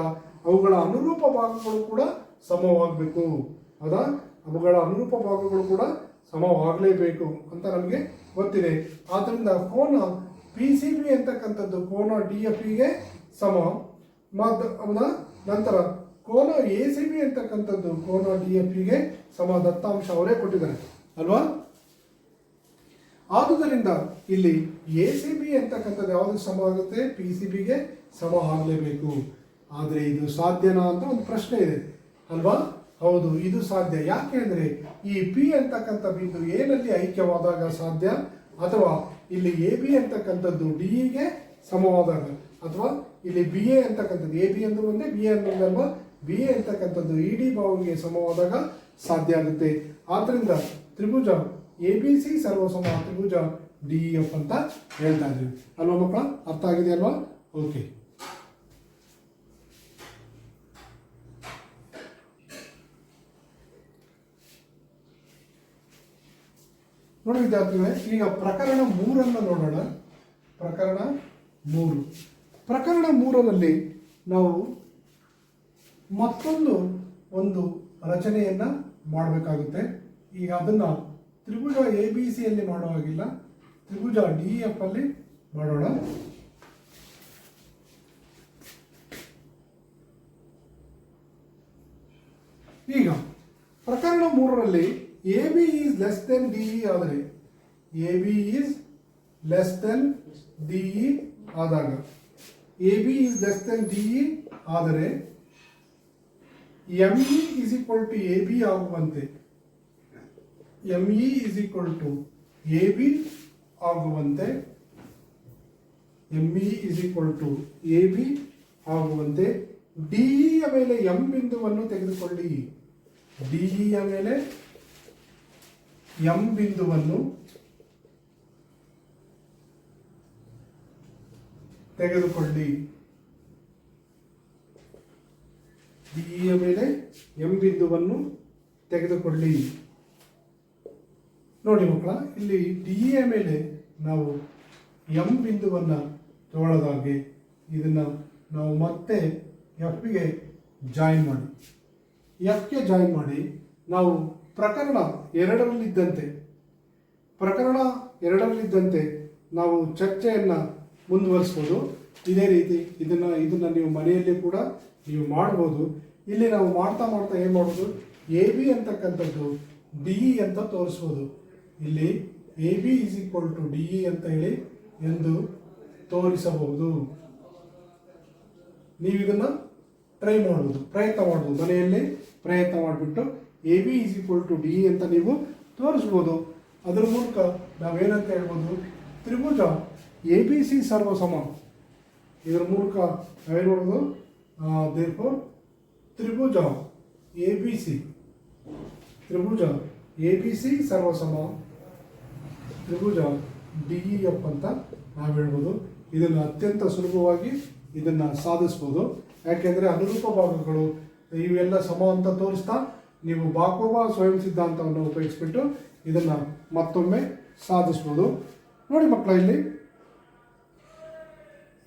ಅವುಗಳ ಅನುರೂಪ ಭಾಗಗಳು ಕೂಡ ಸಮವಾಗಬೇಕು. ಹೌದಾ? ಅವುಗಳ ಅನುರೂಪ ಭಾಗಗಳು ಕೂಡ ಸಮವಾಗಲೇಬೇಕು ಅಂತ ನಮಗೆ ಗೊತ್ತಿದೆ. ಆದ್ದರಿಂದ ಕೋನ ಪಿ ಸಿ ಬಿ ಅಂತಕ್ಕಂಥದ್ದು ಕೋನ ಡಿ ಎಫ್ ಗೆ ಸಮ. ಹೌದಾ? ನಂತರ ಕೋನ ಎ ಸಿ ಬಿ ಅಂತಕ್ಕಂಥದ್ದು ಕೋನ ಡಿ ಎಫ್ ಗೆ ಸಮ. ದತ್ತಾಂಶ ಅವರೇ ಕೊಟ್ಟಿದ್ದಾರೆ ಅಲ್ವಾ? ಆದುದರಿಂದ ಇಲ್ಲಿ ಎ ಸಿ ಬಿ ಅಂತಕ್ಕಂಥದ್ದು ಯಾವುದಕ್ಕೆ ಸಮ ಆಗುತ್ತೆ? ಪಿ ಸಿ ಬಿಗೆ ಸಮ ಆಗಲೇಬೇಕು. ಆದರೆ ಇದು ಸಾಧ್ಯನಾ ಅಂತ ಒಂದು ಪ್ರಶ್ನೆ ಇದೆ ಅಲ್ವಾ? ಹೌದು, ಇದು ಸಾಧ್ಯ. ಯಾಕೆ ಅಂದರೆ ಈ ಪಿ ಅಂತಕ್ಕಂಥ ಬಿಂದು ಏನಲ್ಲಿ ಐಕ್ಯವಾದಾಗ ಸಾಧ್ಯ, ಅಥವಾ ಇಲ್ಲಿ ಎ ಬಿ ಅಂತಕ್ಕಂಥದ್ದು ಡಿಗೆ ಸಮವಾದಾಗ, ಅಥವಾ ಇಲ್ಲಿ ಬಿ ಎ ಅಂತಕ್ಕಂಥದ್ದು ಎ ಬಿ ಎಂದು ಒಂದೇ ಬಿ ಎ ಅನ್ನೋದಲ್ವಾ, ಬಿ ಎ ಅಂತಕ್ಕಂಥದ್ದು ಇ ಡಿ ಬಾಹುವಿಗೆ ಸಮವಾದಾಗ ಸಾಧ್ಯ ಆಗುತ್ತೆ. ಆದ್ದರಿಂದ ತ್ರಿಭುಜ ಎ ಬಿ ಸಿ ಸರ್ವಸಮ ತ್ರಿಭುಜ ಡಿ ಎಫ್ ಅಂತ ಹೇಳ್ತಾ ಇದ್ದೀವಿ ಅಲ್ವಾ ಮಕ್ಕಳ? ಅರ್ಥ ಆಗಿದೆ ಅಲ್ವಾ? ಓಕೆ. ನೋಡಿ ವಿದ್ಯಾರ್ಥಿಗಳೇ, ಈಗ ಪ್ರಕರಣ 3 ನೋಡೋಣ. ಪ್ರಕರಣ 3ರಲ್ಲಿ ನಾವು ಮತ್ತೊಂದು ರಚನೆಯನ್ನ ಮಾಡಬೇಕಾಗುತ್ತೆ. ಈಗ ಅದನ್ನ ತ್ರಿಭುಜ ಎ ಬಿ ಸಿ ಅಲ್ಲಿ ಮಾಡೋ ಹಾಗಿಲ್ಲ, ತ್ರಿಭುಜ ಡಿ ಎಫ್ ಅಲ್ಲಿ ಮಾಡೋಣ. ಈಗ ಪ್ರಕರಣ 3ರಲ್ಲಿ A B is less than D E ಆದರೆ A B is less than D E ಆದಾಗ A B is less than D E ಆದರೆ M E is equal to A B ಆಗುವಂತೆ M E is equal to A B ಆಗುವಂತೆ M E is equal to A B ಆಗುವಂತೆ ಡಿಇಯ ಮೇಲೆ M ಬಿಂದುವನ್ನು ತೆಗೆದುಕೊಳ್ಳಿ. ಡಿಇಯ ಮೇಲೆ ಎಂ ಬಿಂದುವನ್ನು ತೆಗೆದುಕೊಳ್ಳಿ. ಡಿಇಯ ಮೇಲೆ ಎಂ ಬಿಂದುವನ್ನು ತೆಗೆದುಕೊಳ್ಳಿ. ನೋಡಿ ಮಕ್ಕಳ, ಇಲ್ಲಿ ಡಿಇಯ ಮೇಲೆ ನಾವು ಎಂ ಬಿಂದುವನ್ನು ತಗೊಳ್ಳೋದಾಗಿ ಇದನ್ನು ನಾವು ಮತ್ತೆ ಎಫ್ಗೆ ಜಾಯಿನ್ ಮಾಡಿ ಎಫ್ಗೆ ಜಾಯಿನ್ ಮಾಡಿ ನಾವು ಪ್ರಕರಣ ಎರಡರಲ್ಲಿದ್ದಂತೆ ನಾವು ಚರ್ಚೆಯನ್ನು ಮುಂದುವರಿಸ್ಬೋದು. ಇದೇ ರೀತಿ ಇದನ್ನು ನೀವು ಮನೆಯಲ್ಲಿ ಕೂಡ ನೀವು ಮಾಡ್ಬೋದು. ಇಲ್ಲಿ ನಾವು ಮಾಡ್ತಾ ಏನು ಮಾಡ್ಬೋದು, ಎ ಬಿ ಅಂತಕ್ಕಂಥದ್ದು ಡಿ ಇ ಅಂತ ತೋರಿಸ್ಬೋದು. ಇಲ್ಲಿ A B is equal to D E ಅಂತ ಹೇಳಿ ಎಂದು ತೋರಿಸಬಹುದು. ನೀವು ಇದನ್ನು ಪ್ರಯತ್ನ ಮಾಡ್ಬೋದು ಮನೆಯಲ್ಲಿ ಪ್ರಯತ್ನ ಮಾಡಿಬಿಟ್ಟು A B is equal to D E ಅಂತ ನೀವು ತೋರಿಸ್ಬೋದು. ಅದರ ಮೂಲಕ ನಾವೇನಂತ ಹೇಳ್ಬೋದು, ತ್ರಿಭುಜ ಎ ಬಿ ಸಿ ಸರ್ವಸಮ. ಇದರ ಮೂಲಕ ನಾವೇನು ಮಾಡೋದು, ದೇರ್ಫೋರ್ ತ್ರಿಭುಜ ಎ ಬಿ ಸಿ ಸರ್ವಸಮ ತ್ರಿಭುಜ ಡಿ ಇ ಎಫ್ ಅಂತ ನಾವು ಹೇಳ್ಬೋದು. ಇದನ್ನು ಅತ್ಯಂತ ಸುಲಭವಾಗಿ ಇದನ್ನು ಸಾಧಿಸ್ಬೋದು. ಯಾಕೆಂದರೆ ಅನುರೂಪ ಭಾಗಗಳು ಇವೆಲ್ಲ ಸಮ ಅಂತ ತೋರಿಸ್ತಾ ನೀವು ಬಾಕೋಬಾ ಸ್ವಯಂ ಸಿದ್ಧಾಂತವನ್ನು ಉಪಯೋಗಿಸ್ಬಿಟ್ಟು ಇದನ್ನು ಮತ್ತೊಮ್ಮೆ ಸಾಧಿಸ್ಬೋದು. ನೋಡಿ ಮಕ್ಕಳ, ಇಲ್ಲಿ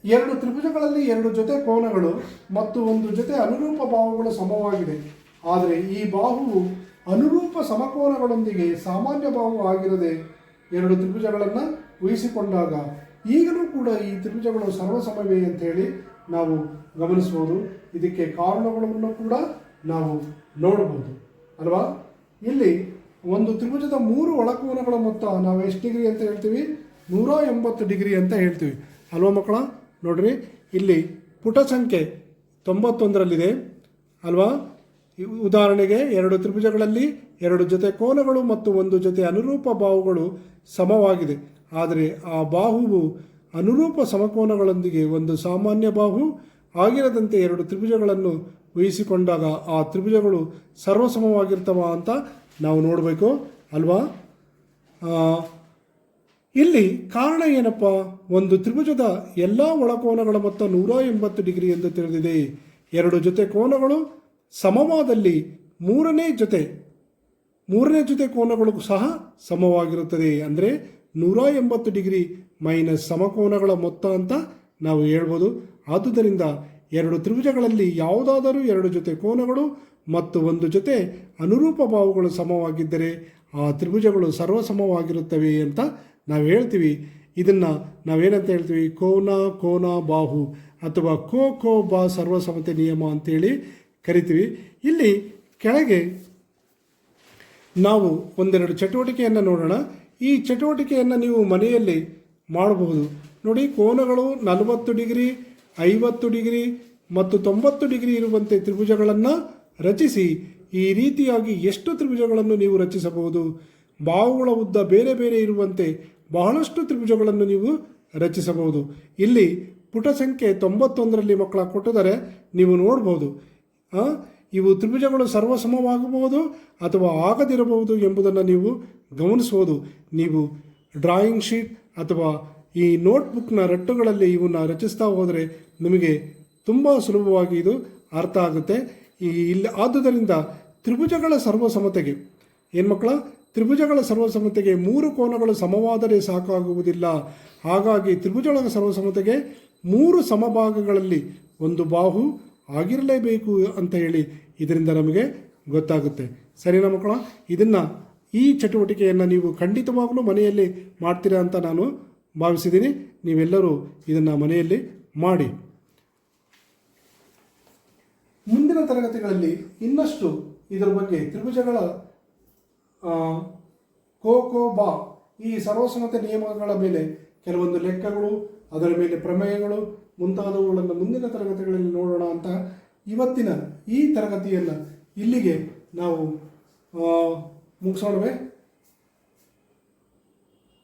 ಎರಡು ತ್ರಿಭುಜಗಳಲ್ಲಿ ಎರಡು ಜೊತೆ ಕೋನಗಳು ಮತ್ತು ಒಂದು ಜೊತೆ ಅನುರೂಪ ಬಾಹುಗಳು ಸಮವಾಗಿದೆ. ಆದರೆ ಈ ಬಾಹುವು ಅನುರೂಪ ಸಮಕೋನಗಳೊಂದಿಗೆ ಸಾಮಾನ್ಯ ಬಾಹು ಆಗಿರದೆ ಎರಡು ತ್ರಿಭುಜಗಳನ್ನು ಊಹಿಸಿಕೊಂಡಾಗ ಈಗಲೂ ಕೂಡ ಈ ತ್ರಿಭುಜಗಳು ಸರ್ವಸಮವೇ ಅಂತ ಹೇಳಿ ನಾವು ಗಮನಿಸ್ಬೋದು. ಇದಕ್ಕೆ ಕಾರಣಗಳನ್ನು ಕೂಡ ನಾವು ನೋಡಬಹುದು ಅಲ್ವಾ. ಇಲ್ಲಿ ಒಂದು ತ್ರಿಭುಜದ 3 ಒಳಕೋನಗಳ ಮೊತ್ತ ನಾವು ಎಷ್ಟು ಡಿಗ್ರಿ ಅಂತ ಹೇಳ್ತೀವಿ, 180 ಡಿಗ್ರಿ ಅಂತ ಹೇಳ್ತೀವಿ ಅಲ್ವಾ ಮಕ್ಕಳ. ನೋಡ್ರಿ, ಇಲ್ಲಿ ಪುಟ ಸಂಖ್ಯೆ 91ರಲ್ಲಿದೆ ಅಲ್ವಾ. ಉದಾಹರಣೆಗೆ, ಎರಡು ತ್ರಿಭುಜಗಳಲ್ಲಿ ಎರಡು ಜೊತೆ ಕೋನಗಳು ಮತ್ತು ಒಂದು ಜೊತೆ ಅನುರೂಪ ಬಾಹುಗಳು ಸಮವಾಗಿದೆ. ಆದರೆ ಆ ಬಾಹುವು ಅನುರೂಪ ಸಮಕೋನಗಳೊಂದಿಗೆ ಒಂದು ಸಾಮಾನ್ಯ ಬಾಹು ಆಗಿರದಂತೆ ಎರಡು ತ್ರಿಭುಜಗಳನ್ನು ಊಹಿಸಿಕೊಂಡಾಗ ಆ ತ್ರಿಭುಜಗಳು ಸರ್ವಸಮವಾಗಿರ್ತವ ಅಂತ ನಾವು ನೋಡಬೇಕು ಅಲ್ವಾ. ಇಲ್ಲಿ ಕಾರಣ ಏನಪ್ಪ, ಒಂದು ತ್ರಿಭುಜದ ಎಲ್ಲ ಒಳಕೋನಗಳ ಮೊತ್ತ 180 ಡಿಗ್ರಿ ಎಂದು ತಿಳಿದಿದೆ. ಎರಡು ಜೊತೆ ಕೋನಗಳು ಸಮವಾದಲ್ಲಿ ಮೂರನೇ ಜೊತೆ ಕೋನಗಳು ಸಹ ಸಮವಾಗಿರುತ್ತದೆ. ಅಂದರೆ 180 ಡಿಗ್ರಿ ಮೈನಸ್ ಸಮಕೋನಗಳ ಮೊತ್ತ ಅಂತ ನಾವು ಹೇಳ್ಬೋದು. ಆದುದರಿಂದ ಎರಡು ತ್ರಿಭುಜಗಳಲ್ಲಿ ಯಾವುದಾದರೂ ಎರಡು ಜೊತೆ ಕೋನಗಳು ಮತ್ತು ಒಂದು ಜೊತೆ ಅನುರೂಪ ಬಾಹುಗಳು ಸಮವಾಗಿದ್ದರೆ ಆ ತ್ರಿಭುಜಗಳು ಸರ್ವಸಮವಾಗಿರುತ್ತವೆ ಅಂತ ನಾವು ಹೇಳ್ತೀವಿ. ಇದನ್ನು ನಾವೇನಂತ ಹೇಳ್ತೀವಿ, ಕೋನ ಬಾಹು ಅಥವಾ ಕೋ ಬಾ ಸರ್ವಸಮತೆ ನಿಯಮ ಅಂತೇಳಿ ಕರಿತೀವಿ. ಇಲ್ಲಿ ಕೆಳಗೆ ನಾವು ಒಂದೆರಡು ಚಟುವಟಿಕೆಯನ್ನು ನೋಡೋಣ. ಈ ಚಟುವಟಿಕೆಯನ್ನು ನೀವು ಮನೆಯಲ್ಲಿ ಮಾಡಬಹುದು. ನೋಡಿ, ಕೋನಗಳು 40 ಡಿಗ್ರಿ, 50 ಡಿಗ್ರಿ ಮತ್ತು 90 ಡಿಗ್ರಿ ಇರುವಂತೆ ತ್ರಿಭುಜಗಳನ್ನು ರಚಿಸಿ ಈ ರೀತಿಯಾಗಿ ಎಷ್ಟು ತ್ರಿಭುಜಗಳನ್ನು ನೀವು ರಚಿಸಬಹುದು. ಬಾಹುಗಳ ಉದ್ದ ಬೇರೆ ಬೇರೆ ಇರುವಂತೆ ಬಹಳಷ್ಟು ತ್ರಿಭುಜಗಳನ್ನು ನೀವು ರಚಿಸಬಹುದು. ಇಲ್ಲಿ ಪುಟ ಸಂಖ್ಯೆ 91ರಲ್ಲಿ ಮಕ್ಕಳ ಕೊಟ್ಟಿದ್ದಾರೆ, ನೀವು ನೋಡ್ಬೋದು. ಇವು ತ್ರಿಭುಜಗಳು ಸರ್ವಸಮವಾಗಬಹುದು ಅಥವಾ ಆಗದಿರಬಹುದು ಎಂಬುದನ್ನು ನೀವು ಗಮನಿಸ್ಬೋದು. ನೀವು ಡ್ರಾಯಿಂಗ್ ಶೀಟ್ ಅಥವಾ ಈ ನೋಟ್ಬುಕ್ನ ರಟ್ಟುಗಳಲ್ಲಿ ಇವನ್ನ ರಚಿಸ್ತಾ ಹೋದರೆ ನಿಮಗೆ ತುಂಬ ಸುಲಭವಾಗಿ ಇದು ಅರ್ಥ ಆಗುತ್ತೆ. ಇಲ್ಲಿ ಆದುದರಿಂದ ತ್ರಿಭುಜಗಳ ಸರ್ವಸಮತೆಗೆ ತ್ರಿಭುಜಗಳ ಸರ್ವಸಮತೆಗೆ 3 ಕೋನಗಳು ಸಮವಾದರೆ ಸಾಕಾಗುವುದಿಲ್ಲ. ಹಾಗಾಗಿ ತ್ರಿಭುಜಗಳ ಸರ್ವಸಮತೆಗೆ 3 ಸಮಭಾಗಗಳಲ್ಲಿ ಒಂದು ಬಾಹು ಆಗಿರಲೇಬೇಕು ಅಂತ ಹೇಳಿ ಇದರಿಂದ ನಮಗೆ ಗೊತ್ತಾಗುತ್ತೆ. ಸರಿನಾ ಮಕ್ಕಳ? ಈ ಚಟುವಟಿಕೆಯನ್ನು ನೀವು ಖಂಡಿತವಾಗಲೂ ಮನೆಯಲ್ಲಿ ಮಾಡ್ತೀರಾ ಅಂತ ನಾನು ಭಾವಿಸಿದ್ದೀನಿ. ನೀವೆಲ್ಲರೂ ಇದನ್ನು ಮನೆಯಲ್ಲಿ ಮಾಡಿ. ಮುಂದಿನ ತರಗತಿಗಳಲ್ಲಿ ಇನ್ನಷ್ಟು ಇದರ ಬಗ್ಗೆ ತ್ರಿಭುಜಗಳ ಕೋ ಬಾ ಈ ಸರ್ವಸಮ್ಮತ ನಿಯಮಗಳ ಮೇಲೆ ಕೆಲವೊಂದು ಲೆಕ್ಕಗಳು, ಅದರ ಮೇಲೆ ಪ್ರಮೇಯಗಳು ಮುಂತಾದವುಗಳನ್ನು ಮುಂದಿನ ತರಗತಿಗಳಲ್ಲಿ ನೋಡೋಣ ಅಂತ ಇವತ್ತಿನ ಈ ತರಗತಿಯನ್ನು ಇಲ್ಲಿಗೆ ನಾವು ಮುಗಿಸೋಣವೇ.